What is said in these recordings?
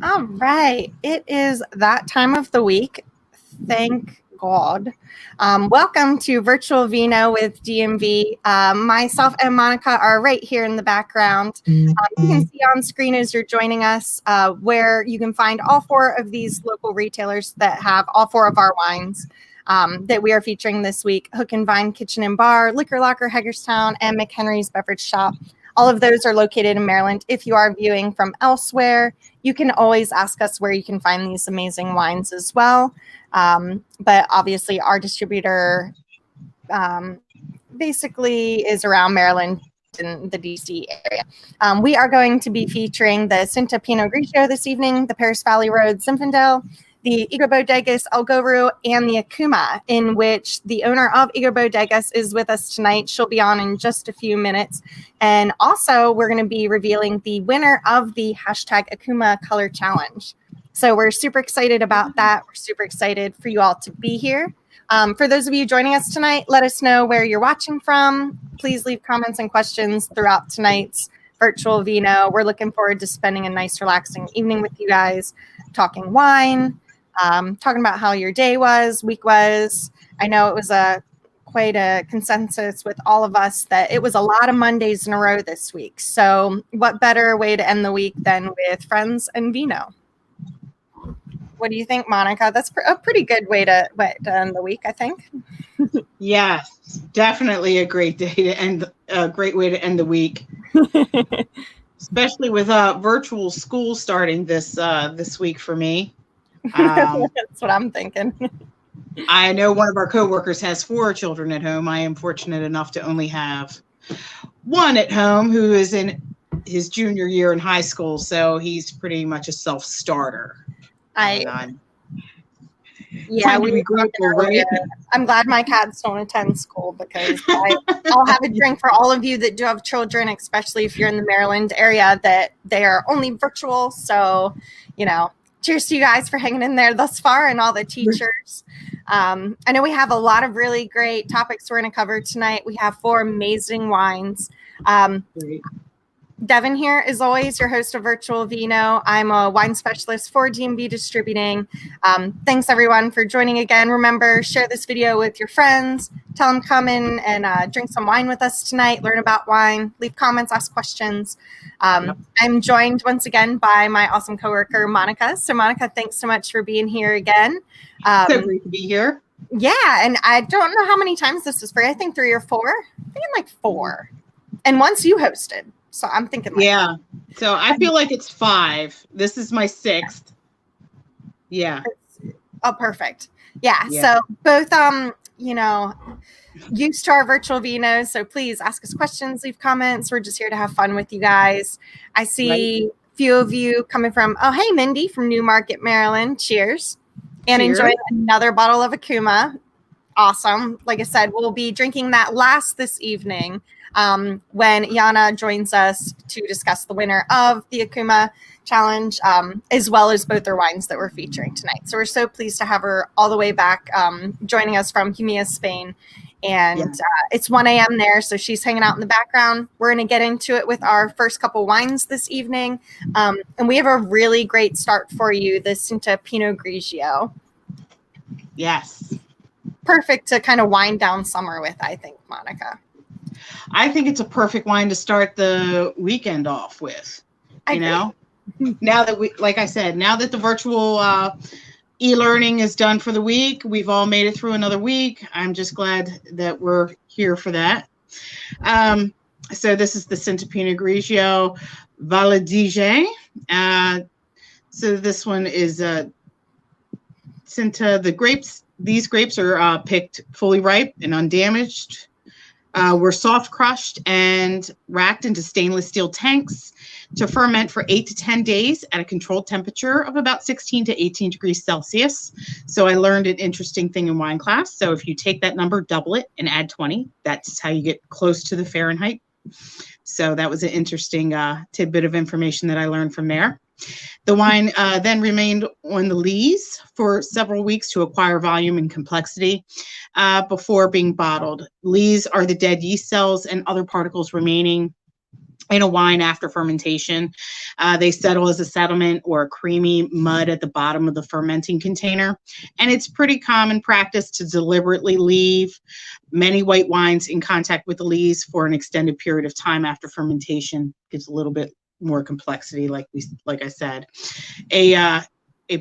All right. It is that time of the week. Thank God. Welcome to Virtual Vino with DMV. Myself and Monica are right here in the background. You can see on screen as you're joining us where you can find all four of these local retailers that have all four of our wines that we are featuring this week. Hook and Vine Kitchen and Bar, Liquor Locker Hagerstown, and McHenry's Beverage Shop. All of those are located in Maryland. If you are viewing from elsewhere, you can always ask us where you can find these amazing wines as well. But obviously our distributor basically is around Maryland in the DC area. We are going to be featuring the Cinta Pinot Grigio this evening, the Paris Valley Road Zinfandel, the EGO Bodegas Goru, and the Acuma, in which the owner of EGO Bodegas is with us tonight. She'll be on in just a few minutes. And also, we're going to be revealing the winner of the #Acuma Color Challenge. So we're super excited about that. We're super excited for you all to be here. For those of you joining us tonight, let us know where you're watching from. Please leave comments and questions throughout tonight's Virtual Vino. We're looking forward to spending a nice, relaxing evening with you guys, talking wine, talking about how your day was, week was. I know it was quite a consensus with all of us that it was a lot of Mondays in a row this week. So what better way to end the week than with friends and vino? What do you think, Monica? That's a pretty good way to end the week, I think. Yes, definitely a great day to end, a great way to end the week. Especially with virtual school starting this week for me. That's what I'm thinking. I know one of our coworkers has 4 children at home. I am fortunate enough to only have one at home who is in his junior year in high school, so he's pretty much a self-starter. I'm glad my cats don't attend school because I'll have a drink for all of you that do have children, especially if you're in the Maryland area, that they are only virtual. So, cheers to you guys for hanging in there thus far, and all the teachers. I know we have a lot of really great topics we're going to cover tonight. We have 4 amazing wines. Devin here, as always, your host of Virtual Vino. I'm a wine specialist for DMV Distributing. Thanks, everyone, for joining again. Remember, share this video with your friends. Tell them come in and drink some wine with us tonight, learn about wine, leave comments, ask questions. I'm joined once again by my awesome coworker, Monica. So, Monica, thanks so much for being here again. So great to be here. Yeah, and I don't know how many times this is for. I think 3 or 4. I'm thinking like 4. And once you hosted. So I'm thinking so I feel like it's 5. This is my 6th. Yeah. Oh, perfect. Yeah. So both used to our Virtual Vinos. So please ask us questions, leave comments. We're just here to have fun with you guys. I see a few of you coming from, hey, Mindy from Newmarket, Maryland. Cheers. And enjoy another bottle of Acuma. Awesome. Like I said, we'll be drinking that last this evening. When Ioana joins us to discuss the winner of the Acuma Challenge, as well as both their wines that we're featuring tonight. So we're so pleased to have her all the way back, joining us from Jumilla, Spain. And it's 1 a.m. there, so she's hanging out in the background. We're going to get into it with our first couple wines this evening. And we have a really great start for you, the Cinta Pinot Grigio. Yes. Perfect to kind of wind down summer with, I think, Monica. I think it's a perfect wine to start the weekend off with. Now that like I said, now that the virtual e-learning is done for the week, we've all made it through another week. I'm just glad that we're here for that. So this is the Cinta Pinot Grigio Validige. So this one is Cinta. These grapes are picked fully ripe and undamaged. Were soft crushed and racked into stainless steel tanks to ferment for 8 to 10 days at a controlled temperature of about 16 to 18 degrees Celsius. So I learned an interesting thing in wine class. So if you take that number, double it, and add 20, that's how you get close to the Fahrenheit. So that was an interesting tidbit of information that I learned from there. The wine then remained on the lees for several weeks to acquire volume and complexity before being bottled. Lees are the dead yeast cells and other particles remaining in a wine after fermentation. They settle as a sediment or a creamy mud at the bottom of the fermenting container. And it's pretty common practice to deliberately leave many white wines in contact with the lees for an extended period of time after fermentation. Gives a little bit more complexity, like I said. A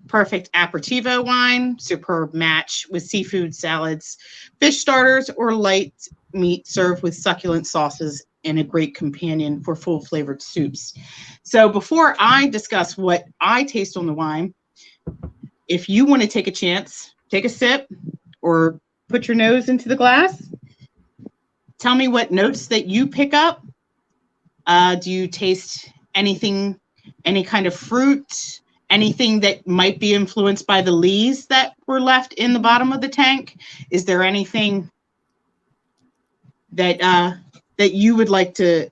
perfect aperitivo wine, superb match with seafood salads, fish starters, or light meat served with succulent sauces, and a great companion for full flavored soups. So before I discuss what I taste on the wine, if you want to take a chance, take a sip or put your nose into the glass, tell me what notes that you pick up. Do you taste anything, any kind of fruit, anything that might be influenced by the lees that were left in the bottom of the tank? Is there anything that that you would like to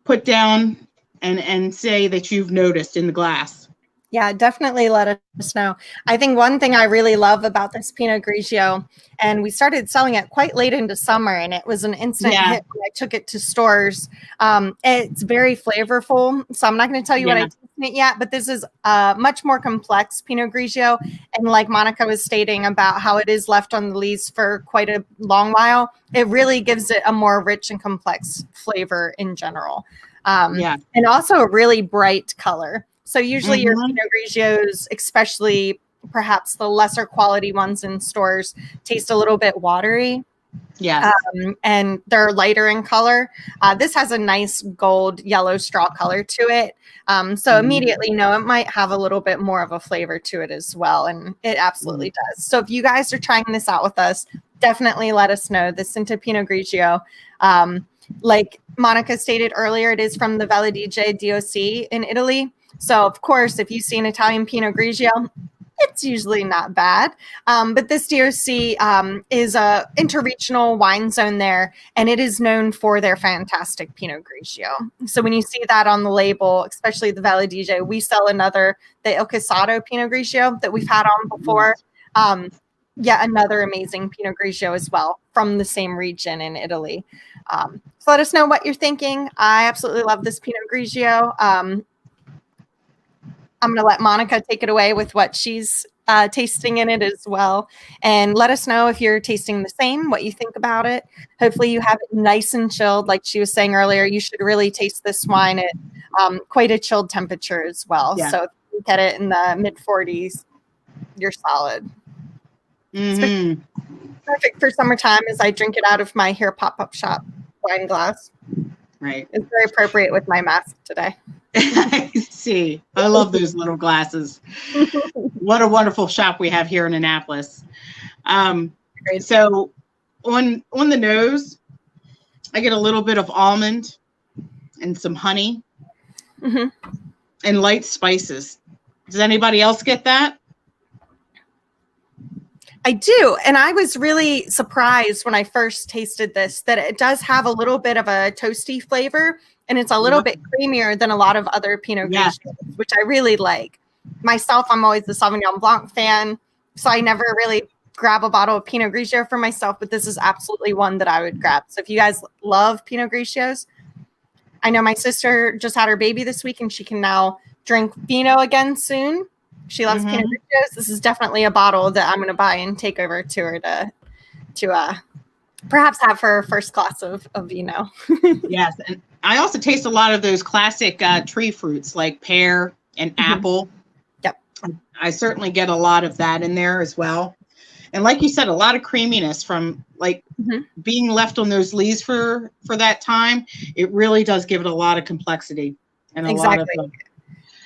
put down and say that you've noticed in the glass? Yeah, definitely let us know. I think one thing I really love about this Pinot Grigio, and we started selling it quite late into summer, and it was an instant hit when I took it to stores. It's very flavorful, so I'm not going to tell you what I tasted it yet, but this is much more complex Pinot Grigio. And like Monica was stating about how it is left on the lees for quite a long while, it really gives it a more rich and complex flavor in general. And also a really bright color. So usually your Pinot Grigios, especially perhaps the lesser quality ones in stores, taste a little bit watery. Yeah. And they're lighter in color. This has a nice gold yellow straw color to it. So immediately, it might have a little bit more of a flavor to it as well. And it absolutely does. So if you guys are trying this out with us, definitely let us know. The Cinta Pinot Grigio, like Monica stated earlier, it is from the Valledice DOC in Italy. So, of course, if you see an Italian Pinot Grigio, it's usually not bad. But this DOC is a interregional wine zone there, and it is known for their fantastic Pinot Grigio. So when you see that on the label, especially the Valledice, we sell another, the Il Casado Pinot Grigio that we've had on before. Another amazing Pinot Grigio as well from the same region in Italy. So let us know what you're thinking. I absolutely love this Pinot Grigio. I'm going to let Monica take it away with what she's tasting in it as well. And let us know if you're tasting the same, what you think about it. Hopefully you have it nice and chilled. Like she was saying earlier, you should really taste this wine at quite a chilled temperature as well. Yeah. So if you get it in the mid 40s, you're solid. It's perfect for summertime as I drink it out of my Here Pop-Up Shop wine glass. Right. It's very appropriate with my mask today. I see. I love those little glasses. What a wonderful shop we have here in Annapolis. So on the nose, I get a little bit of almond and some honey and light spices. Does anybody else get that? I do. And I was really surprised when I first tasted this that it does have a little bit of a toasty flavor. And it's a little bit creamier than a lot of other Pinot Grigios, which I really like. Myself, I'm always the Sauvignon Blanc fan, so I never really grab a bottle of Pinot Grigio for myself, but this is absolutely one that I would grab. So if you guys love Pinot Grigios, I know my sister just had her baby this week, and she can now drink Vino again soon. She loves Pinot Grigios. This is definitely a bottle that I'm going to buy and take over to her to perhaps have her first glass of Vino. Yes, and I also taste a lot of those classic tree fruits like pear and apple. Yep. I certainly get a lot of that in there as well. And like you said, a lot of creaminess from being left on those leaves for that time. It really does give it a lot of complexity and a lot of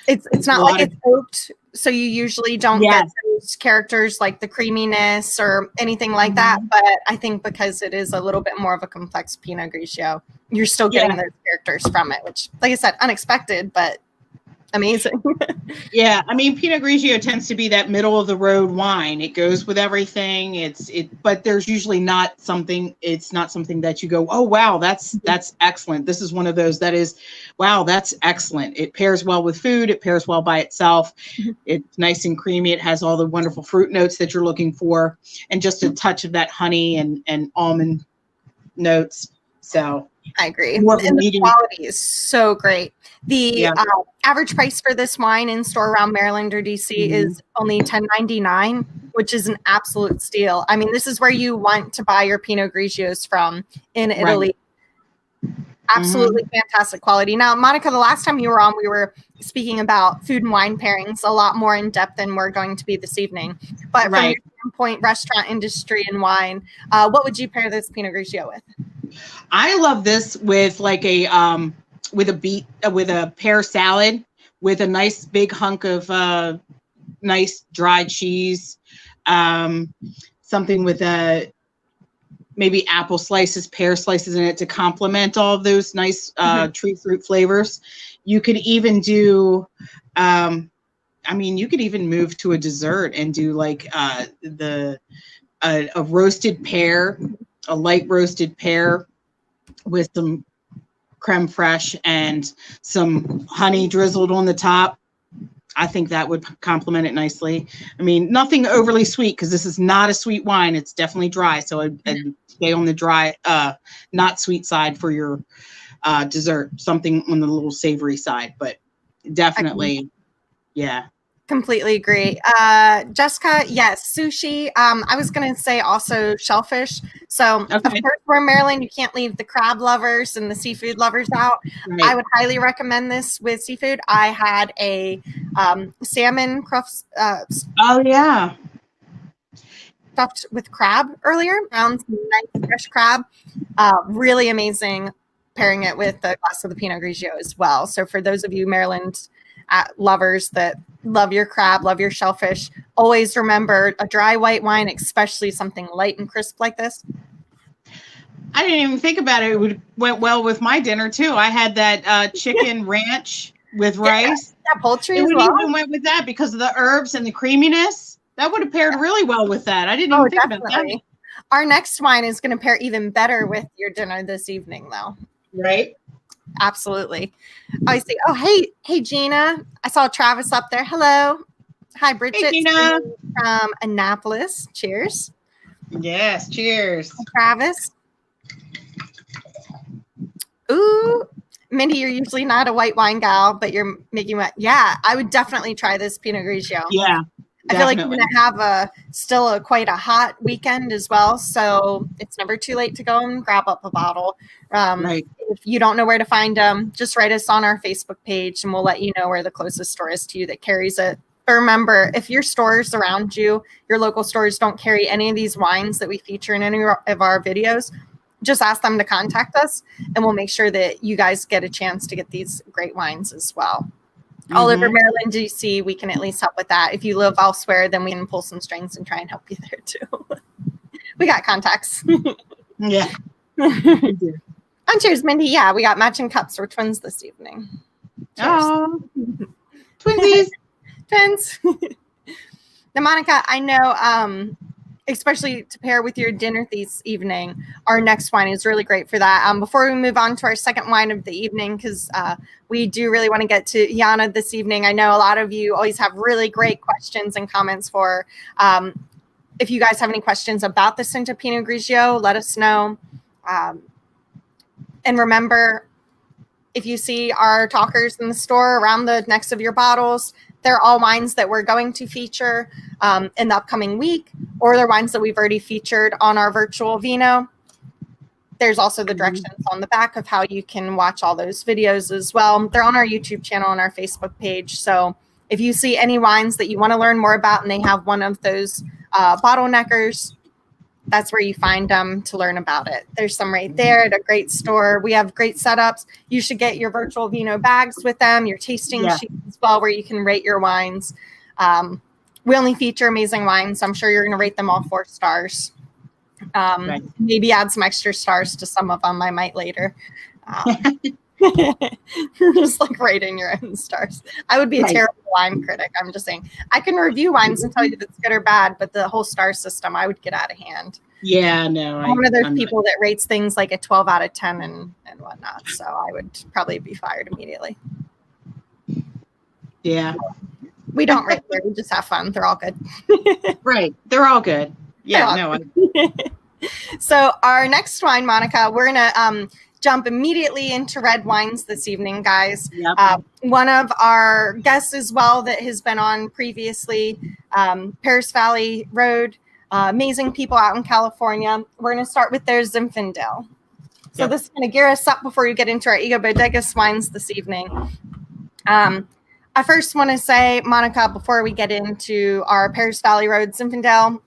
it's not like it's oaked, so you usually don't get those characters like the creaminess or anything like that. But I think because it is a little bit more of a complex Pinot Grigio, you're still getting those characters from it, which, like I said, unexpected, but amazing. Yeah, I mean, Pinot Grigio tends to be that middle of the road wine. It goes with everything. But there's usually not something. It's not something that you go, oh wow, that's excellent. This is one of those that is, wow, that's excellent. It pairs well with food. It pairs well by itself. It's nice and creamy. It has all the wonderful fruit notes that you're looking for, and just a touch of that honey and almond notes. So I agree. More of a And the medium. quality is so great. The average price for this wine in store around Maryland or DC is only $10.99, which is an absolute steal. I mean, this is where you want to buy your Pinot Grigios from in Italy. Absolutely fantastic quality. Now, Monica, the last time you were on, we were speaking about food and wine pairings a lot more in depth than we're going to be this evening. But from your standpoint, restaurant industry and wine, what would you pair this Pinot Grigio with? I love this with like a with a pear salad with a nice big hunk of nice dry cheese, something with maybe apple slices, pear slices in it to complement all of those nice tree fruit flavors. You could even do, you could even move to a dessert and do like a roasted pear, a light roasted pear with some creme fraiche and some honey drizzled on the top. I think that would complement it nicely. I mean, nothing overly sweet because this is not a sweet wine. It's definitely dry. So I'd stay on the dry, not sweet side for your dessert. Something on the little savory side, but definitely, yeah. Completely agree. Jessica, yes, sushi. I was going to say also shellfish. So, of course, we're in Maryland. You can't leave the crab lovers and the seafood lovers out. I would highly recommend this with seafood. I had a salmon stuffed with crab earlier. Found some nice fresh crab. Really amazing pairing it with a glass of the Pinot Grigio as well. So for those of you Maryland lovers that love your crab, love your shellfish, always remember a dry white wine, especially something light and crisp like this. I didn't even think about it. It went well with my dinner too. I had that chicken ranch with rice. Yeah, poultry it as well. Even went with that because of the herbs and the creaminess. That would have paired really well with that. I didn't even think about that. Our next wine is going to pair even better with your dinner this evening, though. Right. Absolutely. I see. Oh, hey, Gina. I saw Travis up there. Hello. Hi, Bridget. Hey, Gina. From Annapolis. Cheers. Yes, cheers. Hi, Travis. Ooh, Mindy, you're usually not a white wine gal, but you're making what? Yeah, I would definitely try this Pinot Grigio. Yeah. I feel like you're going to have quite a hot weekend as well. So it's never too late to go and grab up a bottle. Right. If you don't know where to find them, just write us on our Facebook page and we'll let you know where the closest store is to you that carries it. But remember, if your stores around you, your local stores don't carry any of these wines that we feature in any of our videos, just ask them to contact us and we'll make sure that you guys get a chance to get these great wines as well. All over Maryland, DC, we can at least help with that. If you live elsewhere, then we can pull some strings and try and help you there too. We got contacts. Yeah. And cheers, Mindy. Yeah, we got matching cups. We're twins this evening. Oh, twinsies. Twins. Now, Monica, I know, especially to pair with your dinner this evening, our next wine is really great for that. Before we move on to our second wine of the evening, because we do really want to get to Ioana this evening. I know a lot of you always have really great questions and comments for. If you guys have any questions about the Cinta Pinot Grigio, let us know. And remember, if you see our talkers in the store around the necks of your bottles, they're all wines that we're going to feature in the upcoming week, or they're wines that we've already featured on our Virtual Vino. There's also the directions on the back of how you can watch all those videos as well. They're on our YouTube channel and our Facebook page. So if you see any wines that you want to learn more about and they have one of those bottleneckers, that's where you find them to learn about it. There's some right there at a great store. We have great setups. You should get your Virtual Vino bags with them, your tasting sheets as well, where you can rate your wines. We only feature amazing wines. So I'm sure you're going to rate them all 4 stars. Maybe add some extra stars to some of them. I might later. Just like rating your own stars. I would be a terrible wine critic. I'm just saying. I can review wines and tell you if it's good or bad, but the whole star system, I would get out of hand. Yeah, no. I'm one of those people that rates things like a 12 out of 10 and whatnot. So I would probably be fired immediately. Yeah. We don't rate there. We just have fun. They're all good. Right. They're all good. Yeah, no. So our next wine, Monica, we're going to jump immediately into red wines this evening, guys. Yep. One of our guests as well that has been on previously, Paris Valley Road, amazing people out in California. We're going to start with their Zinfandel. So this is going to gear us up before we get into our EGO Bodegas wines this evening. I first want to say, Monica, before we get into our Paris Valley Road Zinfandel,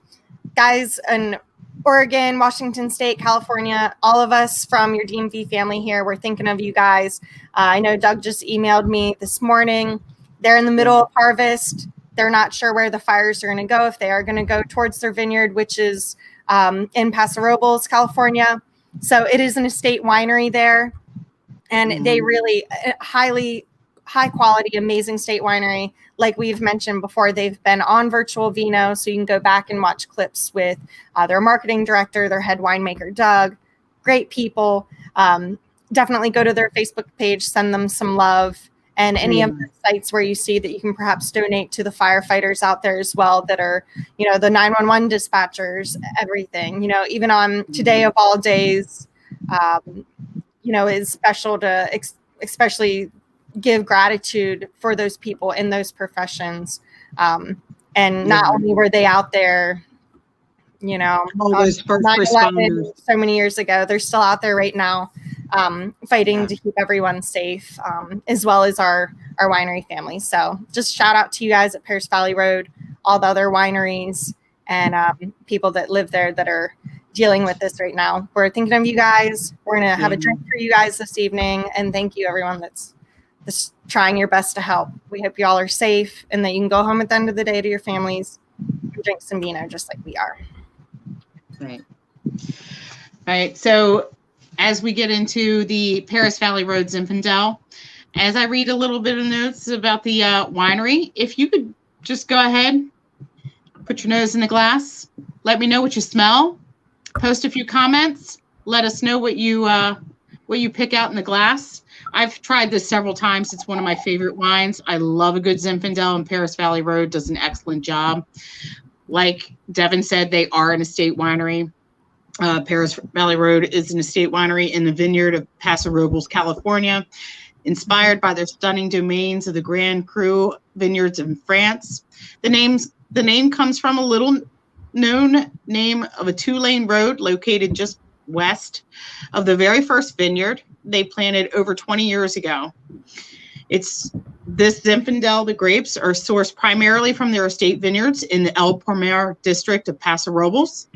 guys in Oregon, Washington State, California, all of us from your DMV family here, we're thinking of you guys. I know Doug just emailed me this morning. They're in the middle of harvest. They're not sure where the fires are going to go, if they are going to go towards their vineyard, which is in Paso Robles, California. So it is an estate winery there. And they really high quality, amazing state winery. Like we've mentioned before, they've been on Virtual Vino, so you can go back and watch clips with their marketing director, their head winemaker, Doug. Great people. Definitely go to their Facebook page, send them some love, and any of the sites where you see that you can perhaps donate to the firefighters out there as well that are, the 911 dispatchers, everything, even on today of all days, is special to especially give gratitude for those people in those professions. And not only were they out there, all those first responders so many years ago, they're still out there right now, fighting to keep everyone safe, as well as our winery family. So just shout out to you guys at Paris Valley Road, all the other wineries and people that live there that are dealing with this right now. We're thinking of you guys. We're going to have a drink for you guys this evening. And thank you, everyone that's trying your best to help. We hope you all are safe and that you can go home at the end of the day to your families and drink some vino just like we are. Right. All right. So as we get into the Paris Valley Road Zinfandel, as I read a little bit of notes about the winery, if you could just go ahead, put your nose in the glass, let me know what you smell, post a few comments, let us know what you pick out in the glass. I've tried this several times. It's one of my favorite wines. I love a good Zinfandel, and Paris Valley Road does an excellent job. Like Devin said, they are an estate winery. Paris Valley Road is an estate winery in the vineyard of Paso Robles, California, inspired by their stunning domains of the Grand Cru vineyards in France. The name comes from a little-known name of a two-lane road located just west of the very first vineyard they planted over 20 years ago. It's this Zinfandel, the grapes are sourced primarily from their estate vineyards in the El Palmar district of Paso Robles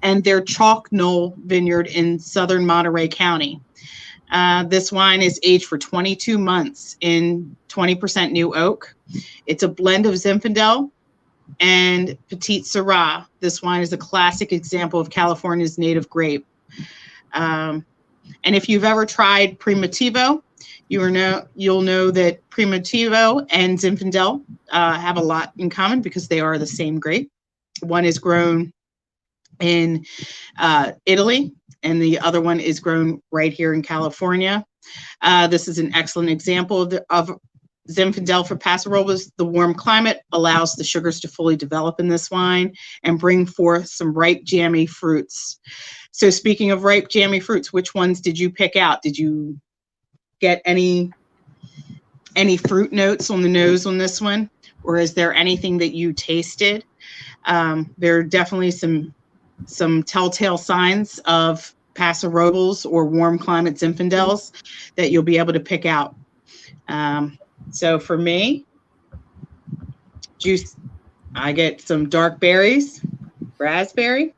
and their Chalk Knoll vineyard in southern Monterey County. This wine is aged for 22 months in 20% new oak. It's a blend of Zinfandel and Petit Syrah. This wine is a classic example of California's native grape. And if you've ever tried Primitivo, you'll know that Primitivo and Zinfandel have a lot in common because they are the same grape. One is grown in Italy, and the other one is grown right here in California. This is an excellent example of Zinfandel for Paso Robles. The warm climate allows the sugars to fully develop in this wine and bring forth some ripe, jammy fruits. So speaking of ripe, jammy fruits, which ones did you pick out? Did you get any fruit notes on the nose on this one? Or is there anything that you tasted? There are definitely some telltale signs of Paso Robles or warm climate Zinfandels that you'll be able to pick out. So for me, juice, I get some dark berries, raspberry.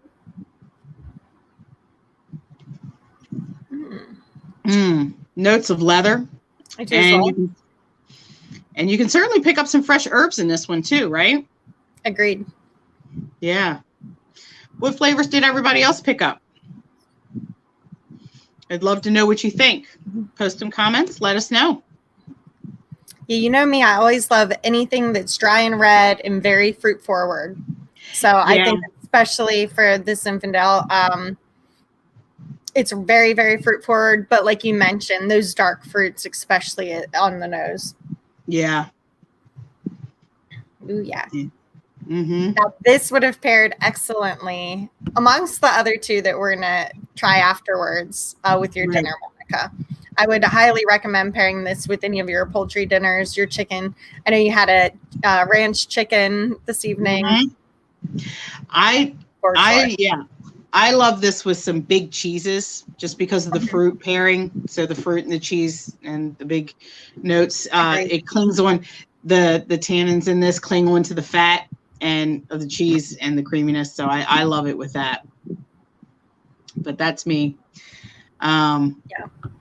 Notes of leather. I do as well. And you can certainly pick up some fresh herbs in this one too, right? Agreed. Yeah. What flavors did everybody else pick up? I'd love to know what you think. Post some comments. Let us know. Yeah, you know me. I always love anything that's dry and red and very fruit forward. So I think especially for this Zinfandel, it's very, very fruit forward. But like you mentioned, those dark fruits, especially on the nose. Yeah. Ooh, yeah. Mm-hmm. Now, this would have paired excellently amongst the other two that we're going to try afterwards with your dinner, Dominica. I would highly recommend pairing this with any of your poultry dinners, your chicken. I know you had a ranch chicken this evening. I love this with some big cheeses just because of the fruit pairing. So the fruit and the cheese and the big notes, it clings on the tannins in this cling on to the fat and of the cheese and the creaminess. So I love it with that. But that's me.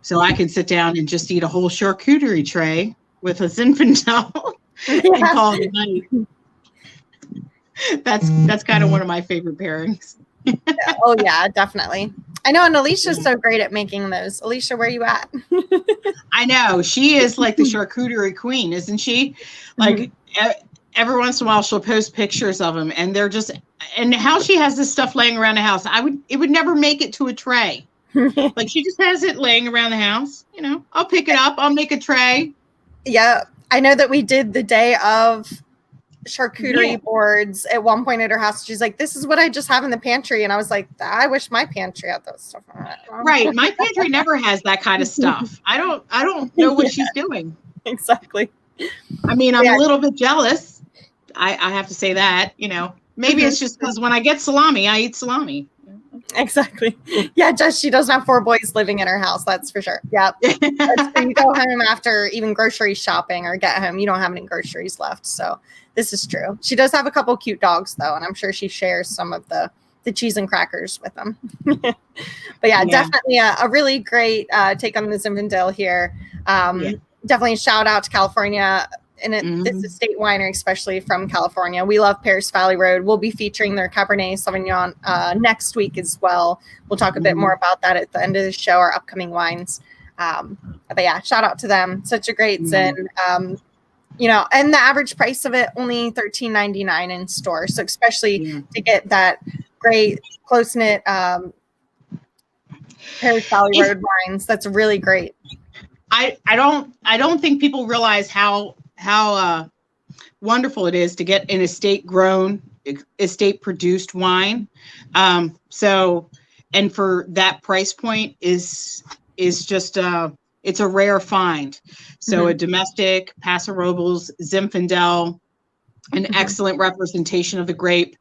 So I can sit down and just eat a whole charcuterie tray with a Zinfandel and call it a night. That's kind of one of my favorite pairings. Oh yeah, definitely. I know, and Alicia's so great at making those. Alicia, where are you at? I know, she is like the charcuterie queen, isn't she? Like every once in a while she'll post pictures of them, and they're just, and how she has this stuff laying around the house, it would never make it to a tray. Like she just has it laying around the house. You know, I'll pick it up, I'll make a tray. Yeah, I know that we did the day of charcuterie boards at one point at her house. She's like, this is what I just have in the pantry, and I was like, I wish my pantry had those stuff on it. Right, my pantry never has that kind of stuff. I don't know what she's doing. Exactly. I mean, I'm a little bit jealous. I have to say that, you know, maybe it's just because when I get salami, I eat salami. Exactly. Yeah, just she doesn't have 4 boys living in her house. That's for sure. Yeah. You go home after even grocery shopping or get home, you don't have any groceries left. So this is true. She does have a couple cute dogs though, and I'm sure she shares some of the cheese and crackers with them. But definitely a really great take on the Zinfandel here. Definitely a shout out to California. And this is state winery, especially from California. We love Paris Valley Road. We'll be featuring their Cabernet Sauvignon next week as well. We'll talk a bit more about that at the end of the show, our upcoming wines. But yeah, shout out to them. Such a great Zin. You know, and the average price of it only $13.99 in store. So especially to get that great close-knit Paris Valley Road wines, that's really great. I don't think people realize how wonderful it is to get an estate grown, estate produced wine. So, and for that price point is just it's a rare find. So a domestic Paso Robles Zinfandel, an excellent representation of the grape.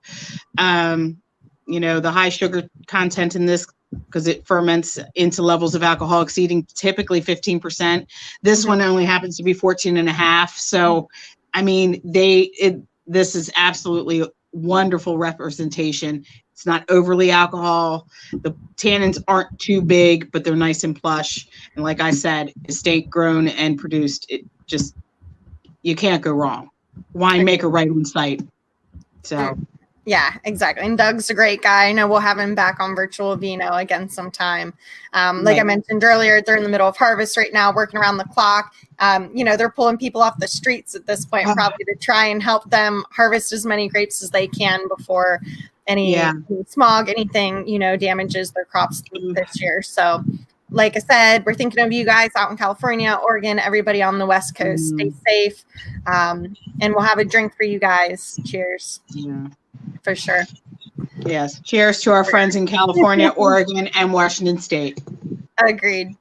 You know, the high sugar content in this, because it ferments into levels of alcohol exceeding typically 15%. This one only happens to be 14.5. So, I mean, this is absolutely wonderful representation. It's not overly alcohol. The tannins aren't too big, but they're nice and plush. And like I said, estate grown and produced. It just, you can't go wrong. Winemaker right on site. So. Yeah, exactly. And Doug's a great guy. I know we'll have him back on Virtual Vino again sometime. Like I mentioned earlier, they're in the middle of harvest right now, working around the clock. You know, they're pulling people off the streets at this point, probably to try and help them harvest as many grapes as they can before any smog, anything, you know, damages their crops this year. So like I said, we're thinking of you guys out in California, Oregon, everybody on the West Coast. Stay safe. And we'll have a drink for you guys. Cheers. Yeah. For sure. Yes. Cheers to our friends in California, Oregon, and Washington State. Agreed.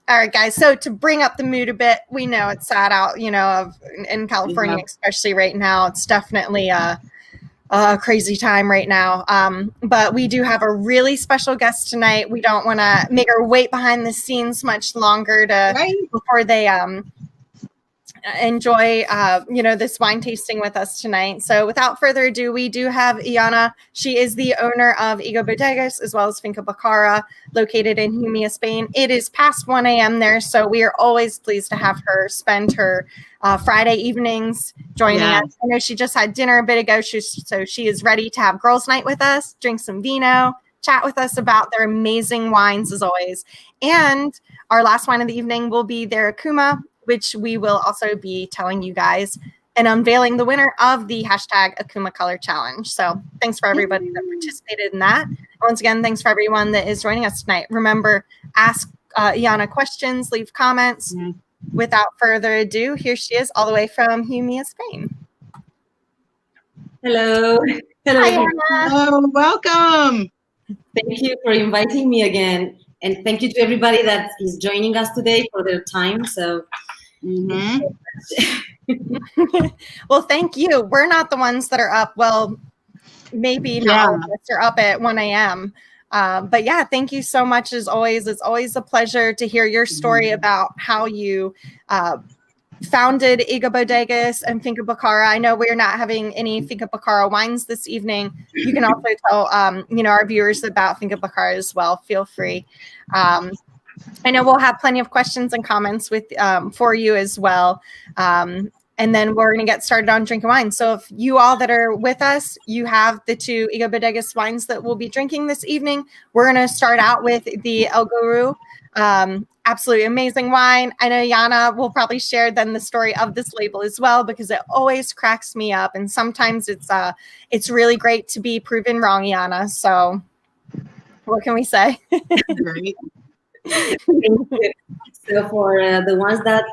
All right, guys. So to bring up the mood a bit, we know it's sad out, you know, in California, especially right now. It's definitely a crazy time right now. But we do have a really special guest tonight. We don't want to make her wait behind the scenes much longer before they enjoy you know, this wine tasting with us tonight. So without further ado, we do have Ioana. She is the owner of EGO Bodegas as well as Finca Bacara, located in Jumilla, Spain. It is past 1 a.m. there, so we are always pleased to have her spend her Friday evenings joining us. I know she just had dinner a bit ago, so she is ready to have girls' night with us, drink some vino, chat with us about their amazing wines as always. And our last wine of the evening will be their Acuma, which we will also be telling you guys and unveiling the winner of the hashtag Acuma Color Challenge. So thanks for everybody that participated in that. Once again, thanks for everyone that is joining us tonight. Remember, ask Ioana questions, leave comments. Without further ado, here she is all the way from Jumilla, Spain. Hello. Hi, Ioana. Hello, welcome. Thank you for inviting me again. And thank you to everybody that is joining us today for their time. So, Well, thank you. We're not the ones that are up. Well, maybe not all of us are up at 1 a.m. But yeah, thank you so much as always. It's always a pleasure to hear your story about how you founded EGO Bodegas and Finca Bacara. I know we're not having any Finca Bacara wines this evening. You can also tell our viewers about Finca Bacara as well. Feel free. I know we'll have plenty of questions and comments for you as well. And then we're going to get started on drinking wine. So if you all that are with us, you have the 2 EGO Bodegas wines that we'll be drinking this evening. We're going to start out with the El Goru. Absolutely amazing wine. I know Ioana will probably share then the story of this label as well, because it always cracks me up. And sometimes it's really great to be proven wrong, Ioana. So what can we say? So for the ones that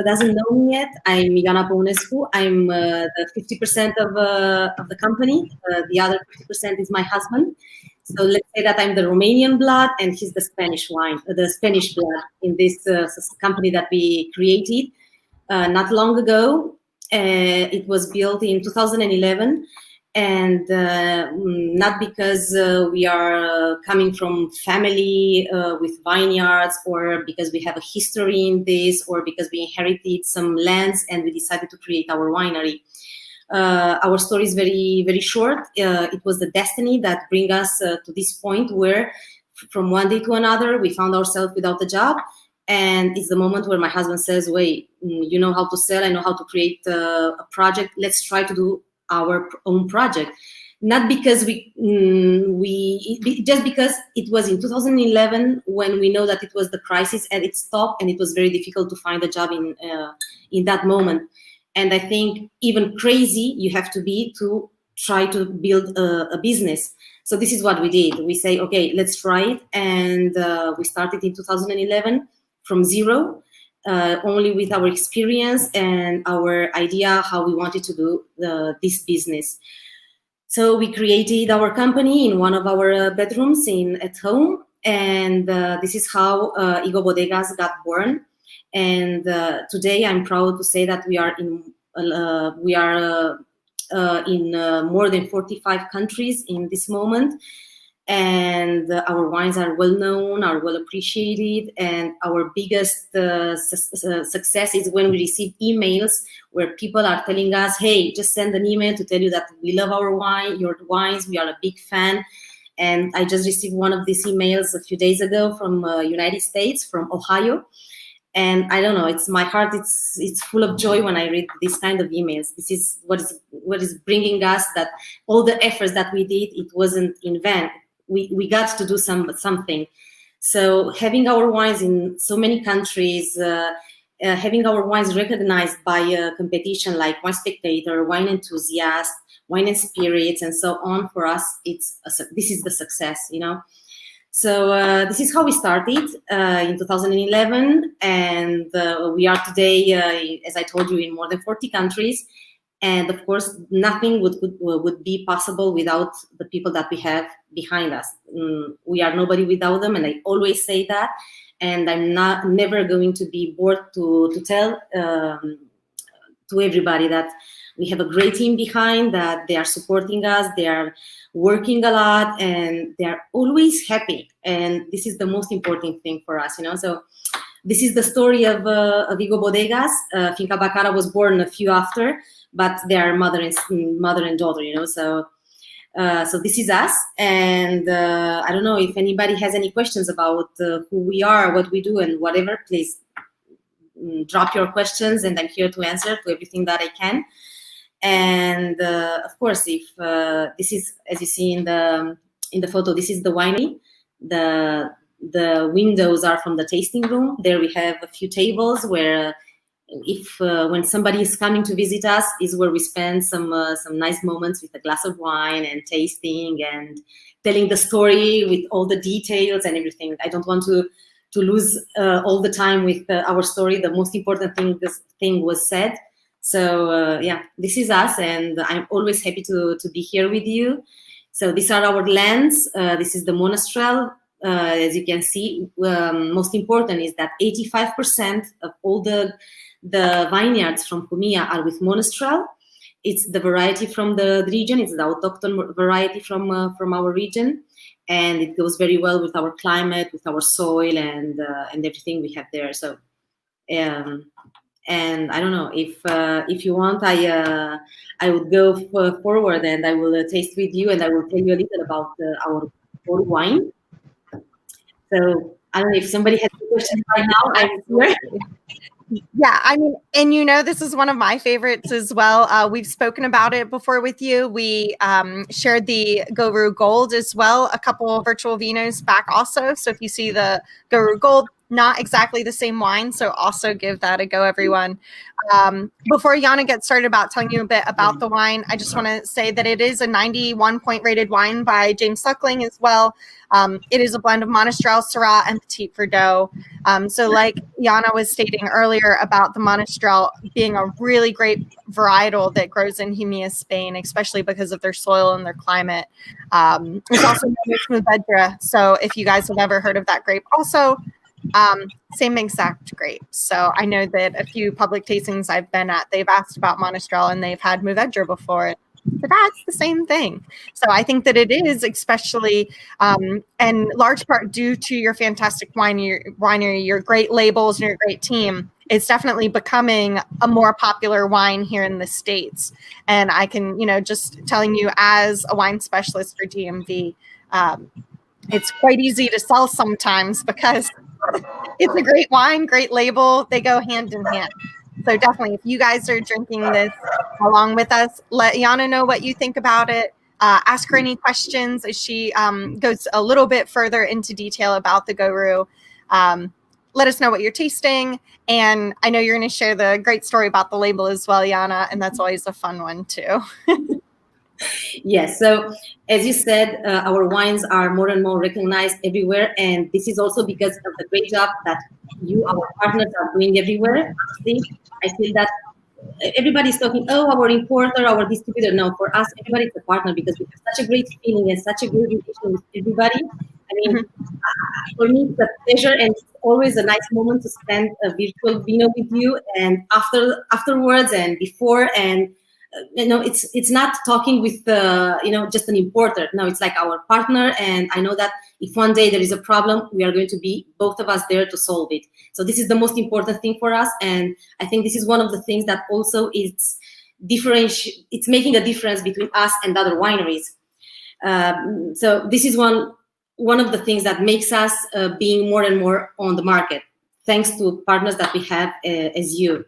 doesn't know me yet, I'm Ioana Paunescu. I'm the 50% of the company. The other 50% is my husband. So let's say that I'm the Romanian blood and he's the Spanish blood in this company that we created not long ago. It was built in 2011. And not because we are coming from family with vineyards, or because we have a history in this, or because we inherited some lands and we decided to create our winery. Our story is very, very short. It was the destiny that bring us to this point where from one day to another, we found ourselves without a job. And it's the moment where my husband says, wait, you know how to sell, I know how to create a project. Let's try to do our own project. Not because just because it was in 2011 when we know that it was the crisis at its top and it was very difficult to find a job in that moment. And I think even crazy you have to be to try to build a business. So this is what we did. We say, okay, let's try it. And we started in 2011 from zero. Only with our experience and our idea how we wanted to do this business. So we created our company in one of our bedrooms at home, and this is how EGO Bodegas got born. And today I'm proud to say that we are in more than 45 countries in this moment. And our wines are well known, are well appreciated, and our biggest success is when we receive emails where people are telling us, hey, just send an email to tell you that we love your wines, we are a big fan. And I just received one of these emails a few days ago from United States, from Ohio. And I don't know, it's my heart, it's full of joy when I read this kind of emails. This is what is bringing us that all the efforts that we did, it wasn't in vain. We got to do something. So having our wines in so many countries, having our wines recognized by a competition like Wine Spectator, Wine Enthusiast, Wine and Spirits, and so on, for us, this is the success, you know. So this is how we started in 2011, and we are today, as I told you, in more than 40 countries. And of course, nothing would be possible without the people that we have behind us. We are nobody without them, and I always say that. And I'm never going to be bored to tell to everybody that we have a great team behind, that they are supporting us, they are working a lot, and they are always happy. And this is the most important thing for us, you know. So this is the story of EGO Bodegas. Finca Bacara was born a few after, but they are mother and daughter, you know. So this is us, and I don't know if anybody has any questions about who we are, what we do, and whatever. Please drop your questions, and I'm here to answer to everything that I can. And of course, if this is, as you see in the photo, this is the winery. The windows are from the tasting room. There we have a few tables where, when somebody is coming to visit us, is where we spend some nice moments with a glass of wine and tasting and telling the story with all the details and everything. I don't want to lose all the time with our story. The most important thing was said. So yeah, this is us, and I'm always happy to be here with you. So these are our lands. This is the Monastrell. as you can see, most important is that 85% of all the vineyards from Jumilla are with Monastral. It's the variety from the region. It's the autochthon variety from our region, and it goes very well with our climate, with our soil, and everything we have there. So, and I don't know if you want, I would go forward and I will taste with you, and I will tell you a little about our Goru wine. So I don't know if somebody has a question right now. I'm here. Yeah, I mean, and this is one of my favorites as well. We've spoken about it before with you. We shared the Goru Gold as well, a couple of virtual vinos back also. So if you see the Goru Gold, not exactly the same wine. So also give that a go, everyone. Before Ioana gets started about telling you a bit about the wine, I just want to say that it is a 91-point rated wine by James Suckling as well. It is a blend of Monastral, Syrah, and Petit Verdot. So like Ioana was stating earlier about the Monastral being a really great varietal that grows in Jumilla, Spain, especially because of their soil and their climate. It's also known as Mourvedre. So if you guys have ever heard of that grape, also same exact grape. So I know that a few public tastings I've been at, they've asked about Monastral and they've had Mourvedre before. So that's the same thing. So I think that it is, especially and large part due to your fantastic winery, your great labels, and your great team. It's definitely becoming a more popular wine here in the States. And I can, just telling you as a wine specialist for DMV, it's quite easy to sell sometimes because it's a great wine, great label. They go hand in hand. So definitely, if you guys are drinking this along with us, let Ioana know what you think about it. Ask her any questions as she goes a little bit further into detail about the Goru. Let us know what you're tasting. And I know you're going to share the great story about the label as well, Ioana, and that's always a fun one too. Yes, so as you said, our wines are more and more recognized everywhere, and this is also because of the great job that you, our partners, are doing everywhere. I feel that everybody's talking, oh, our importer, our distributor. No, for us, everybody's a partner because we have such a great feeling and such a great relation with everybody. I mean, for me, it's a pleasure, and it's always a nice moment to spend a virtual vino with you, and afterwards and before, and it's not talking with just an importer. No, it's like our partner, and I know that if one day there is a problem, we are going to be both of us there to solve it. So this is the most important thing for us, and I think this is one of the things that also is it's making a difference between us and other wineries. So this is one of the things that makes us being more and more on the market, thanks to partners that we have as you.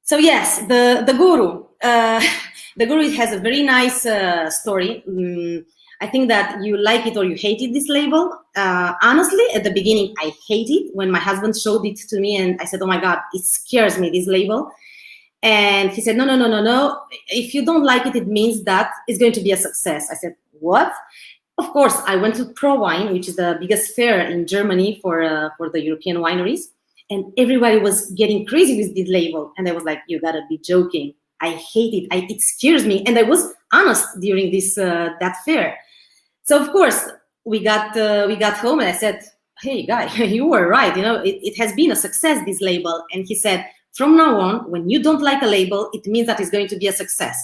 So yes, the Goru. The Goru has a very nice story. I think that you like it or you hate it, this label. Honestly, at the beginning, I hate it when my husband showed it to me, and I said, oh my God, it scares me, this label. And he said, no. If you don't like it, it means that it's going to be a success. I said, what? Of course, I went to ProWine, which is the biggest fair in Germany for the European wineries. And everybody was getting crazy with this label. And I was like, you gotta be joking. I hate it. It scares me. And I was honest during that fair. So of course, we got home, and I said, hey guy, you were right. It has been a success, this label. And he said, from now on, when you don't like a label, it means that it's going to be a success.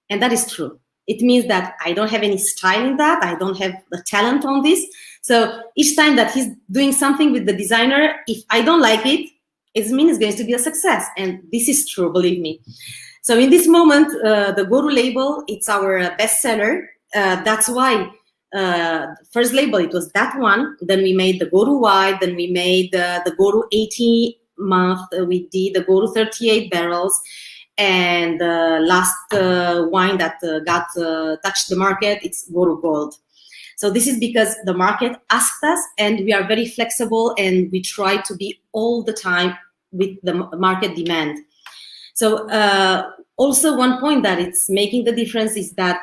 And that is true. It means that I don't have any style in that. I don't have the talent on this. So each time that he's doing something with the designer, if I don't like it, it means it's going to be a success. And this is true, believe me. So in this moment, the Goru label, it's our bestseller. That's why first label, it was that one. Then we made the Goru White. Then we made the Goru 80 month. We did the Goru 38 barrels. And the last wine that touched the market, it's Goru Gold. So this is because the market asked us, and we are very flexible, and we try to be all the time with the market demand. So also one point that it's making the difference is that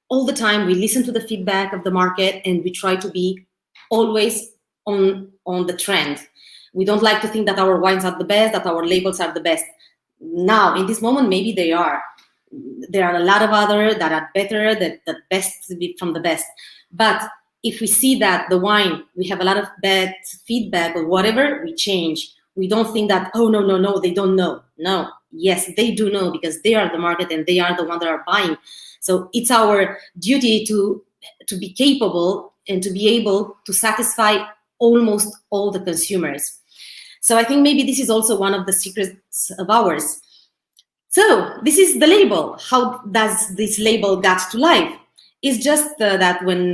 all the time we listen to the feedback of the market, and we try to be always on the trend. We don't like to think that our wines are the best, that our labels are the best. Now, in this moment, maybe they are. There are a lot of others that are better, that the best from the best. But if we see that the wine, we have a lot of bad feedback or whatever, we change. We don't think that, oh, no, they don't know. No, yes, they do know, because they are the market and they are the ones that are buying. So it's our duty to be capable and to be able to satisfy almost all the consumers. So I think maybe this is also one of the secrets of ours. So this is the label. How does this label got to life? It's just that when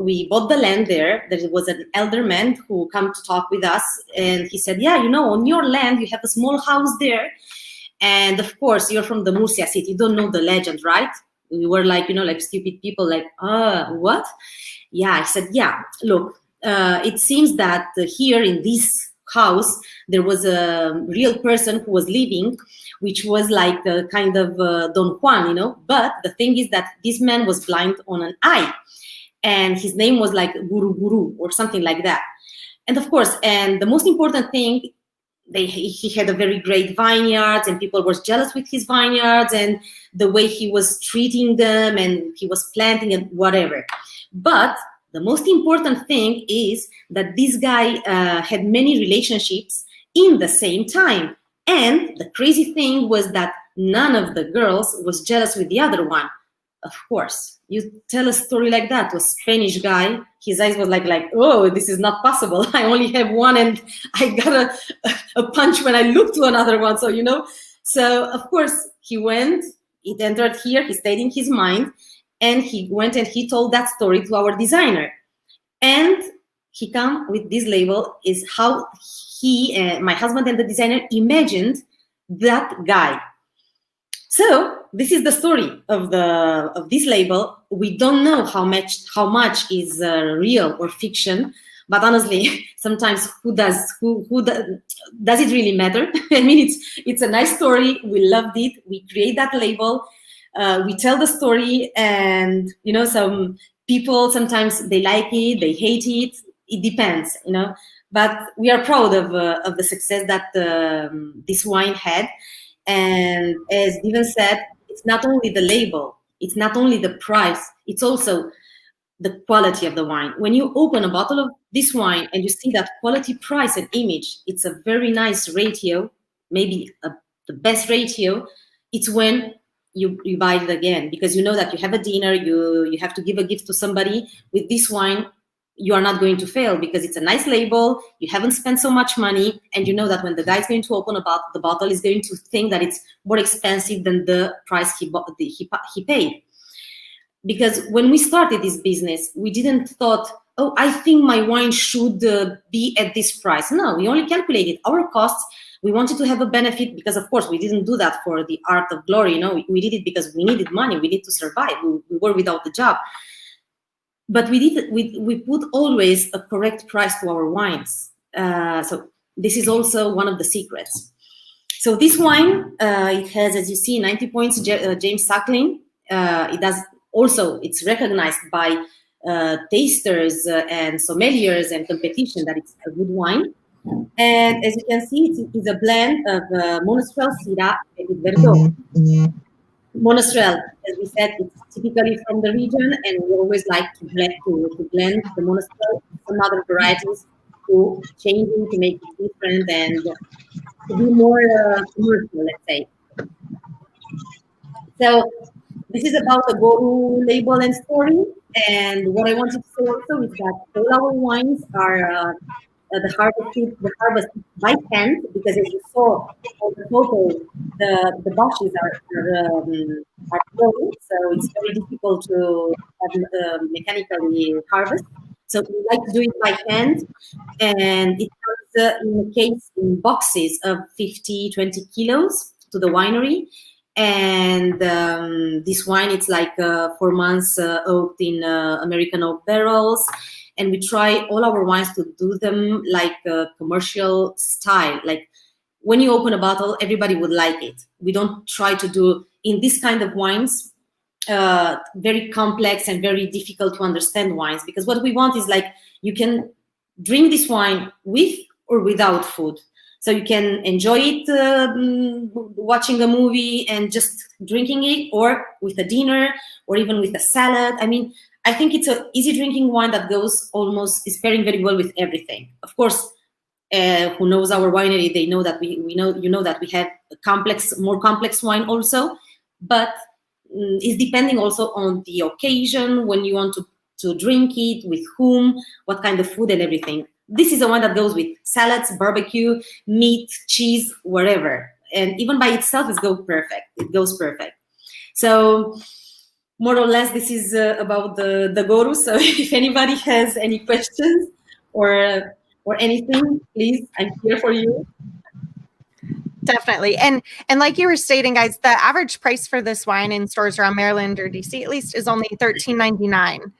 we bought the land there was an elder man who come to talk with us, and he said, yeah, on your land, you have a small house there. And of course, you're from the Murcia city. You don't know the legend, right? We were like, like stupid people, like, what? Yeah, I said, yeah, look, it seems that here in this house, there was a real person who was living, which was like a kind of Don Juan, But the thing is that this man was blind on an eye, and his name was like Guru or something like that. And of course, and the most important thing, he had a very great vineyards, and people were jealous with his vineyards and the way he was treating them, and he was planting and whatever. But the most important thing is that this guy had many relationships in the same time. And the crazy thing was that none of the girls was jealous with the other one. Of course, you tell a story like that to a Spanish guy, his eyes was like, oh, this is not possible. I only have one, and I got a punch when I looked to another one. So, so of course he went, it entered here, he stayed in his mind, and he went and he told that story to our designer. And he come with this label is how he, my husband and the designer, imagined that guy. So this is the story of this label. We don't know how much is real or fiction, but honestly, sometimes does it really matter? I mean, it's a nice story. We loved it. We create that label. We tell the story, and some people sometimes they like it, they hate it. It depends, But we are proud of the success that this wine had. And as Steven said, it's not only the label, it's not only the price, it's also the quality of the wine. When you open a bottle of this wine and you see that quality, price, and image, it's a very nice ratio, maybe the best ratio. It's when you buy it again, because you know that you have a dinner, you have to give a gift to somebody. With this wine, you are not going to fail, because it's a nice label, you haven't spent so much money, and you know that when the guy's going to open about the bottle, he's going to think that it's more expensive than the price he paid. Because when we started this business, we didn't thought, oh, I think my wine should be at this price. No, we only calculated our costs. We wanted to have a benefit, because of course we didn't do that for the art of glory. We did it because we needed money, we need to survive. We were without the job. But we put always a correct price to our wines. So this is also one of the secrets. So this wine, it has, as you see, 90 points, James Suckling. It's recognized by tasters and sommeliers and competition that it's a good wine. And as you can see, it's a blend of Monastrell, Syrah, and Verdot. Monastrell, as we said, it's typically from the region, and we always like to blend the Monastrell with some other varieties to change it, to make it different, and to be more commercial, let's say. So this is about the Goru label and story. And what I wanted to say also is that all our wines are the harvest by hand, because as you saw on the photo, the bushes are growing, so it's very difficult to mechanically harvest. So we like to do it by hand, and it comes in boxes of 20 kilos to the winery. And this wine, it's like 4 months oaked in American oak barrels. And we try all our wines to do them like a commercial style. Like when you open a bottle, everybody would like it. We don't try to do, in this kind of wines, very complex and very difficult to understand wines. Because what we want is like, you can drink this wine with or without food. So you can enjoy it watching a movie and just drinking it, or with a dinner, or even with a salad. I mean, I think it's an easy drinking wine that is pairing very well with everything. Of course, who knows our winery, they know that we know that we have more complex wine also, but it's depending also on the occasion, when you want to drink it, with whom, what kind of food and everything. This is the one that goes with salads, barbecue, meat, cheese, wherever. And even by itself, it goes perfect. So more or less, this is about the Goru. So if anybody has any questions or anything, please, I'm here for you. Definitely. And like you were stating, guys, the average price for this wine in stores around Maryland or DC at least is only $13.99.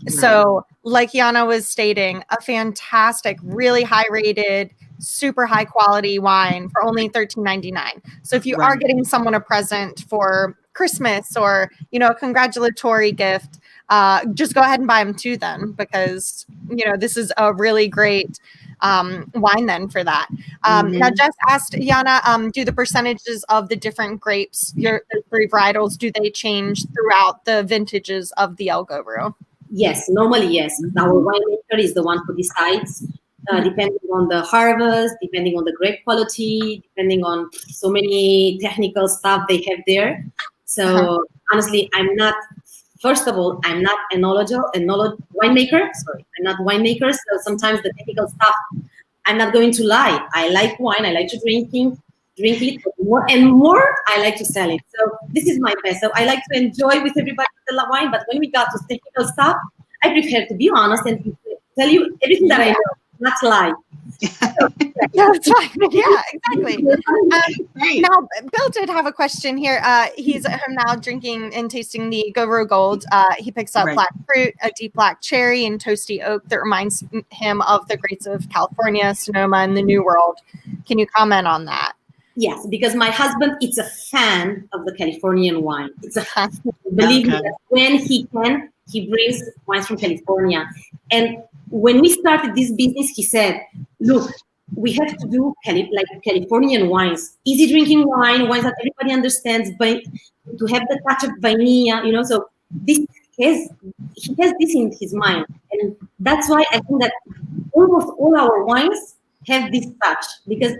So like Ioana was stating, a fantastic, really high rated, super high quality wine for only $13.99. So if you are getting someone a present for Christmas or, a congratulatory gift, just go ahead and buy them too then, because, this is a really great wine then for that. Now, Jess asked Ioana, do the percentages of the different grapes, the 3 varietals, do they change throughout the vintages of the El Goru? Yes, normally, yes. Our winemaker is the one who decides, depending on the harvest, depending on the grape quality, depending on so many technical stuff they have there. So honestly, first of all, I'm not a winemaker. Sorry, I'm not winemaker. So sometimes the technical stuff, I'm not going to lie. I like wine. I like to drink it. But more and more, I like to sell it. So this is my best. So I like to enjoy with everybody the wine. But when we got to technical stuff, I prefer to be honest and tell you everything that I know, not lie. That's right. Yeah, exactly. Now, Bill did have a question here. He's now drinking and tasting the Goru Gold. He picks up black fruit, a deep black cherry, and toasty oak that reminds him of the grapes of California, Sonoma, and the New World. Can you comment on that? Yes, because my husband is a fan of the Californian wine. It's a fan. Believe me, that when he can, he brings wines from California. And when we started this business, he said, look, we have to do like Californian wines, easy drinking wines that everybody understands, but to have the touch of vanilla, so he has this in his mind. And that's why I think that almost all our wines have this touch, because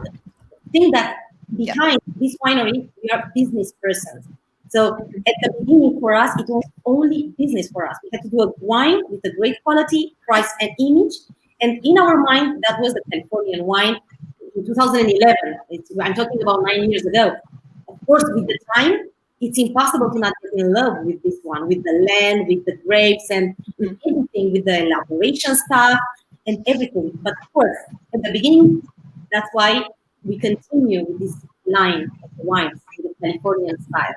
I think that behind this winery, we are business persons. So at the beginning for us, it was only business for us. We had to do a wine with a great quality, price, and image. And in our mind, that was the Californian wine in 2011. I'm talking about 9 years ago. Of course, with the time, it's impossible to not get in love with this one, with the land, with the grapes, and with everything, with the elaboration stuff and everything. But of course, at the beginning, that's why we continue with this line of wines, the Californian style.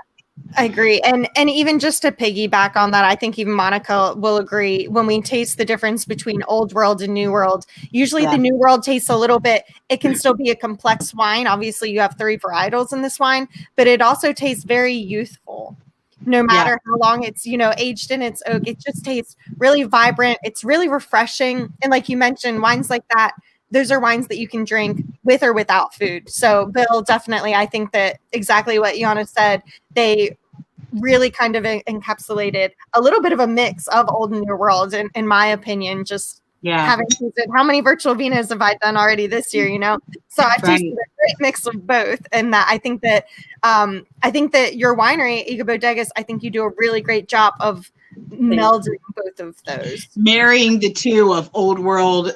I agree. And even just to piggyback on that, I think even Monica will agree, when we taste the difference between Old World and New World, usually the New World tastes a little bit, it can still be a complex wine. Obviously, you have 3 varietals in this wine, but it also tastes very youthful. No matter how long it's, aged in its oak, it just tastes really vibrant. It's really refreshing. And like you mentioned, wines like that, those are wines that you can drink with or without food. So Bill, definitely, I think that exactly what Ioana said, they really kind of encapsulated a little bit of a mix of Old and New World, in my opinion, just having tasted, how many virtual vinos have I done already this year, So I've tasted a great mix of both. And that I think that your winery, EGO Bodegas, I think you do a really great job of melding both of those. Marrying the two of Old World,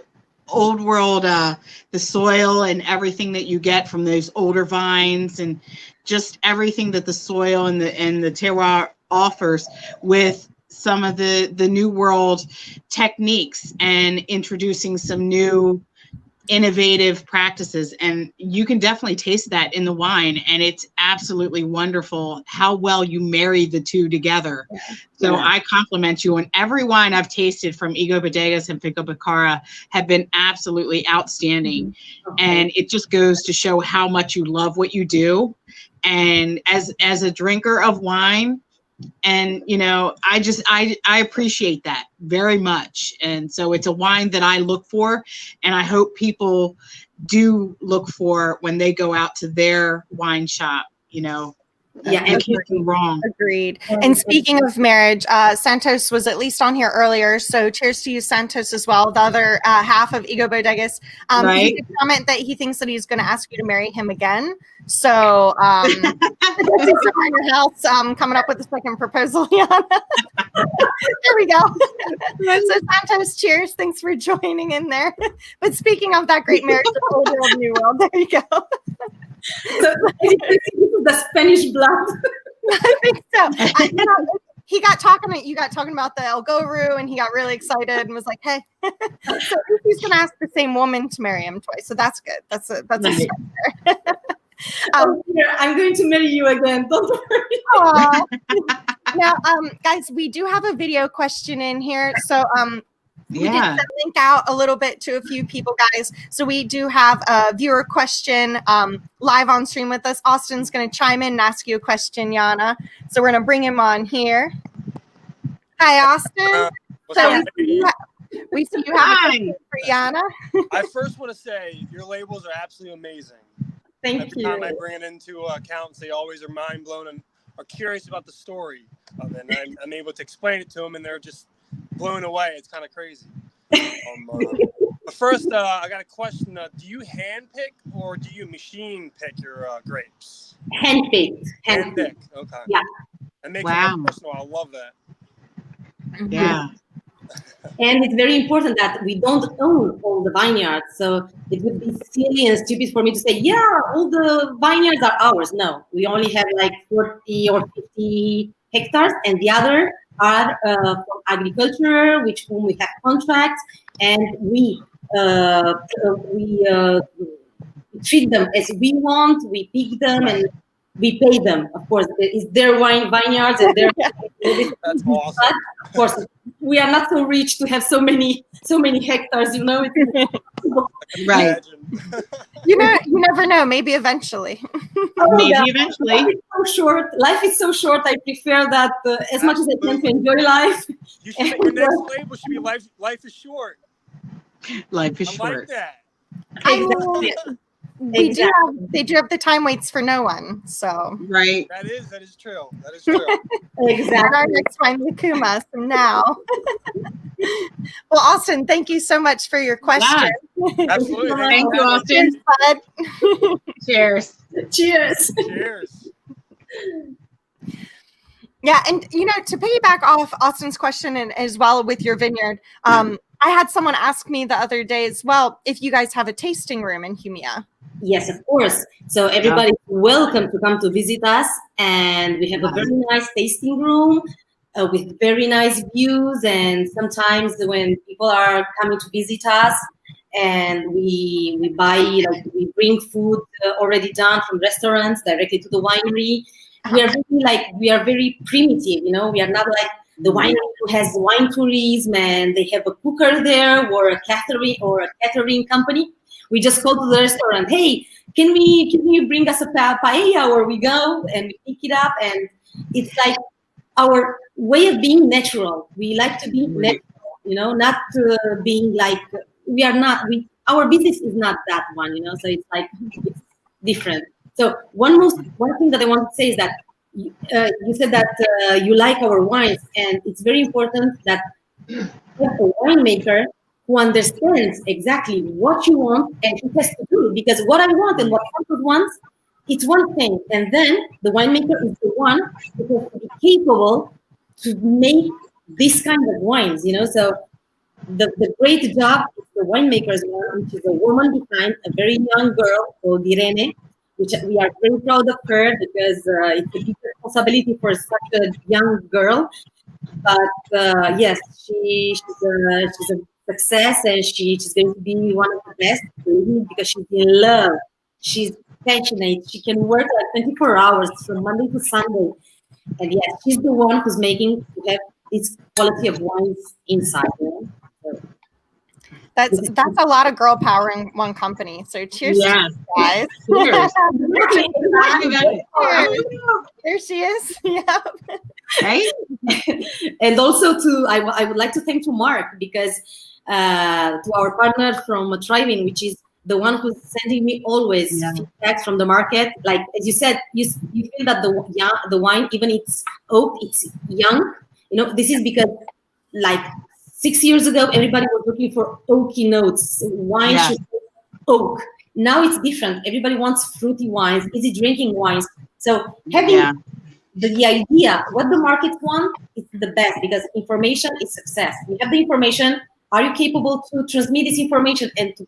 the soil and everything that you get from those older vines, and just everything that the soil and the terroir offers, with some of the New World techniques and introducing some new innovative practices. And you can definitely taste that in the wine, and it's absolutely wonderful how well you marry the two together. So I compliment you, and every wine I've tasted from EGO Bodegas and Finca Bacara have been absolutely outstanding. And it just goes to show how much you love what you do. And as a drinker of wine, and I appreciate that very much. And so it's a wine that I look for, and I hope people do look for when they go out to their wine shop, Yeah, you can't do wrong. Agreed. And speaking of marriage, Santos was at least on here earlier, so cheers to you, Santos, as well. The other half of EGO Bodegas. Right. He did comment that he thinks that he's going to ask you to marry him again. So he's around your house coming up with a second proposal, Ioana. There we go. So Santos, cheers. Thanks for joining in there. But speaking of that great marriage of old world, new world, there you go. So, the Spanish blood. I think so. You got talking about the El Goru, and he got really excited and was like, "Hey!" So he's going to ask the same woman to marry him twice. So that's good. That's a start there. I'm going to marry you again. Don't worry. Now, guys, we do have a video question in here. So, we did link out a little bit to a few people, guys. So we do have a viewer question live on stream with us. Austin's going to chime in and ask you a question, Ioana. So we're going to bring him on here. Hi, Austin. We see you have a question for Ioana. I first want to say your labels are absolutely amazing. Thank you. Every time I bring it into accounts, they always are mind blown and are curious about the story of it. And I'm able to explain it to them, and they're just blown away. It's kind of crazy. But first, I got a question. Do you hand pick or do you machine pick your grapes? Hand picked. Hand pick. Okay. Yeah. That makes it more personal. I love that. Yeah. And it's very important that we don't own all the vineyards. So it would be silly and stupid for me to say, yeah, all the vineyards are ours. No, we only have like 40 or 50 hectares, and the other are for agriculture, which whom we have contracts, and we treat them as we want. We pick them and we pay them. Of course, it's their vineyards and their. That's awesome. Of course, we are not so rich to have so many hectares. You know, right. You never know. Maybe eventually. Eventually. Life is so short. Life is so short. I prefer that as much as I can to enjoy life. You should, your next label should be life is short. Life is I short. like that. Exactly. They do have the time waits for no one. So right. That is true. That is true. Exactly. Our next wine, Acuma. So now, well, Austin, thank you so much for your question. Yeah. Absolutely. Thank you, Austin. Cheers. Cheers. Cheers. Yeah, and to piggyback off Austin's question and as well with your vineyard, I had someone ask me the other day as well if you guys have a tasting room in Jumia. Yes, of course. So everybody is welcome to come to visit us, and we have a very nice tasting room with very nice views. And sometimes when people are coming to visit us, and we buy, we bring food already done from restaurants directly to the winery. We are very primitive, we are not like the winery who has wine tourism and they have a cooker there or a catering company. We just call to the restaurant, hey, can you bring us a paella? Or we go and we pick it up, and it's like our way of being natural. We like to be natural, not being like our business is not that one, so it's like it's different. So one thing that I want to say is that you said that you like our wines, and it's very important that you have a winemaker who understands exactly what you want and who has to do it. Because what I want and what Santos wants, it's one thing. And then the winemaker is the one who has to be capable to make this kind of wines, So the great job is the winemaker's one, which is a woman behind a very young girl called Irene, which we are very proud of her because it's a big responsibility for such a young girl. But yes, she's a success, and she's going to be one of the best because she's in love. She's passionate. She can work like 24 hours from Monday to Sunday. And yes, she's the one who's making to have this quality of wines inside. So, that's a lot of girl power in one company. So cheers, guys. Cheers. There she is. Yep. Right. And also I would like to thank to Mark because to our partner from Tri-Vin, which is the one who's sending me always feedback from the market. Like as you said, you feel that the wine, even it's oak, it's young. You know, this is because like 6 years ago, everybody was looking for oaky notes. Wine should be oak. Now it's different. Everybody wants fruity wines, easy drinking wines. So having the idea, what the market wants, is the best, because information is success. You have the information. Are you capable to transmit this information and to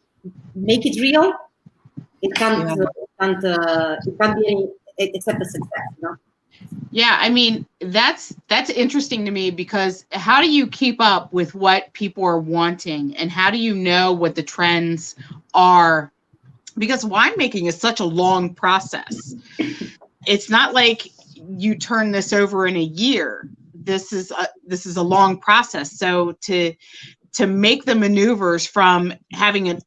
make it real? It can't be any except a success, you know? Yeah, I mean, that's interesting to me, because how do you keep up with what people are wanting, and how do you know what the trends are? Because winemaking is such a long process. It's not like you turn this over in a year. This is a long process. So to make the maneuvers from having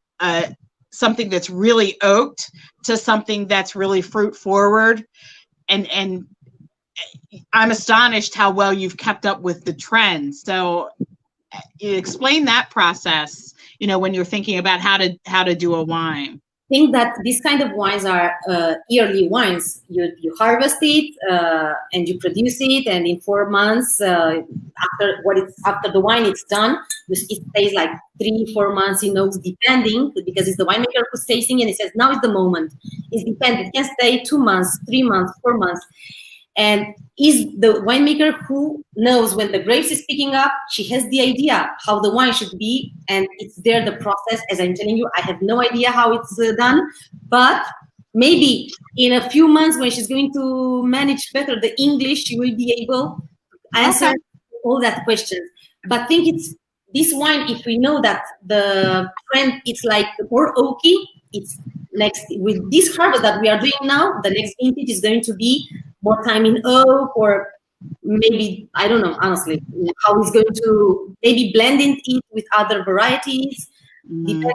something that's really oaked to something that's really fruit forward, and I'm astonished how well you've kept up with the trends. So explain that process, you know, when you're thinking about how to do a wine. I think that these kind of wines are yearly wines. You harvest it and you produce it, and in 4 months after the wine is done, it stays like 3-4 months in oaks, depending, because it's the winemaker who's tasting and it says now is the moment. It's dependent. It can stay 2 months, 3 months, 4 months. And is the winemaker who knows when the grapes is picking up. She has the idea how the wine should be, and it's there, the process. As I'm telling you, I have no idea how it's done, but maybe in a few months, when she's going to manage better the English, she will be able to answer all that questions. But I think it's this wine, if we know that the trend, it's like more oaky, it's next with this harvest that we are doing now, the next vintage is going to be more time in oak, or maybe, I don't know, honestly, how he's going to maybe blend it with other varieties. Depending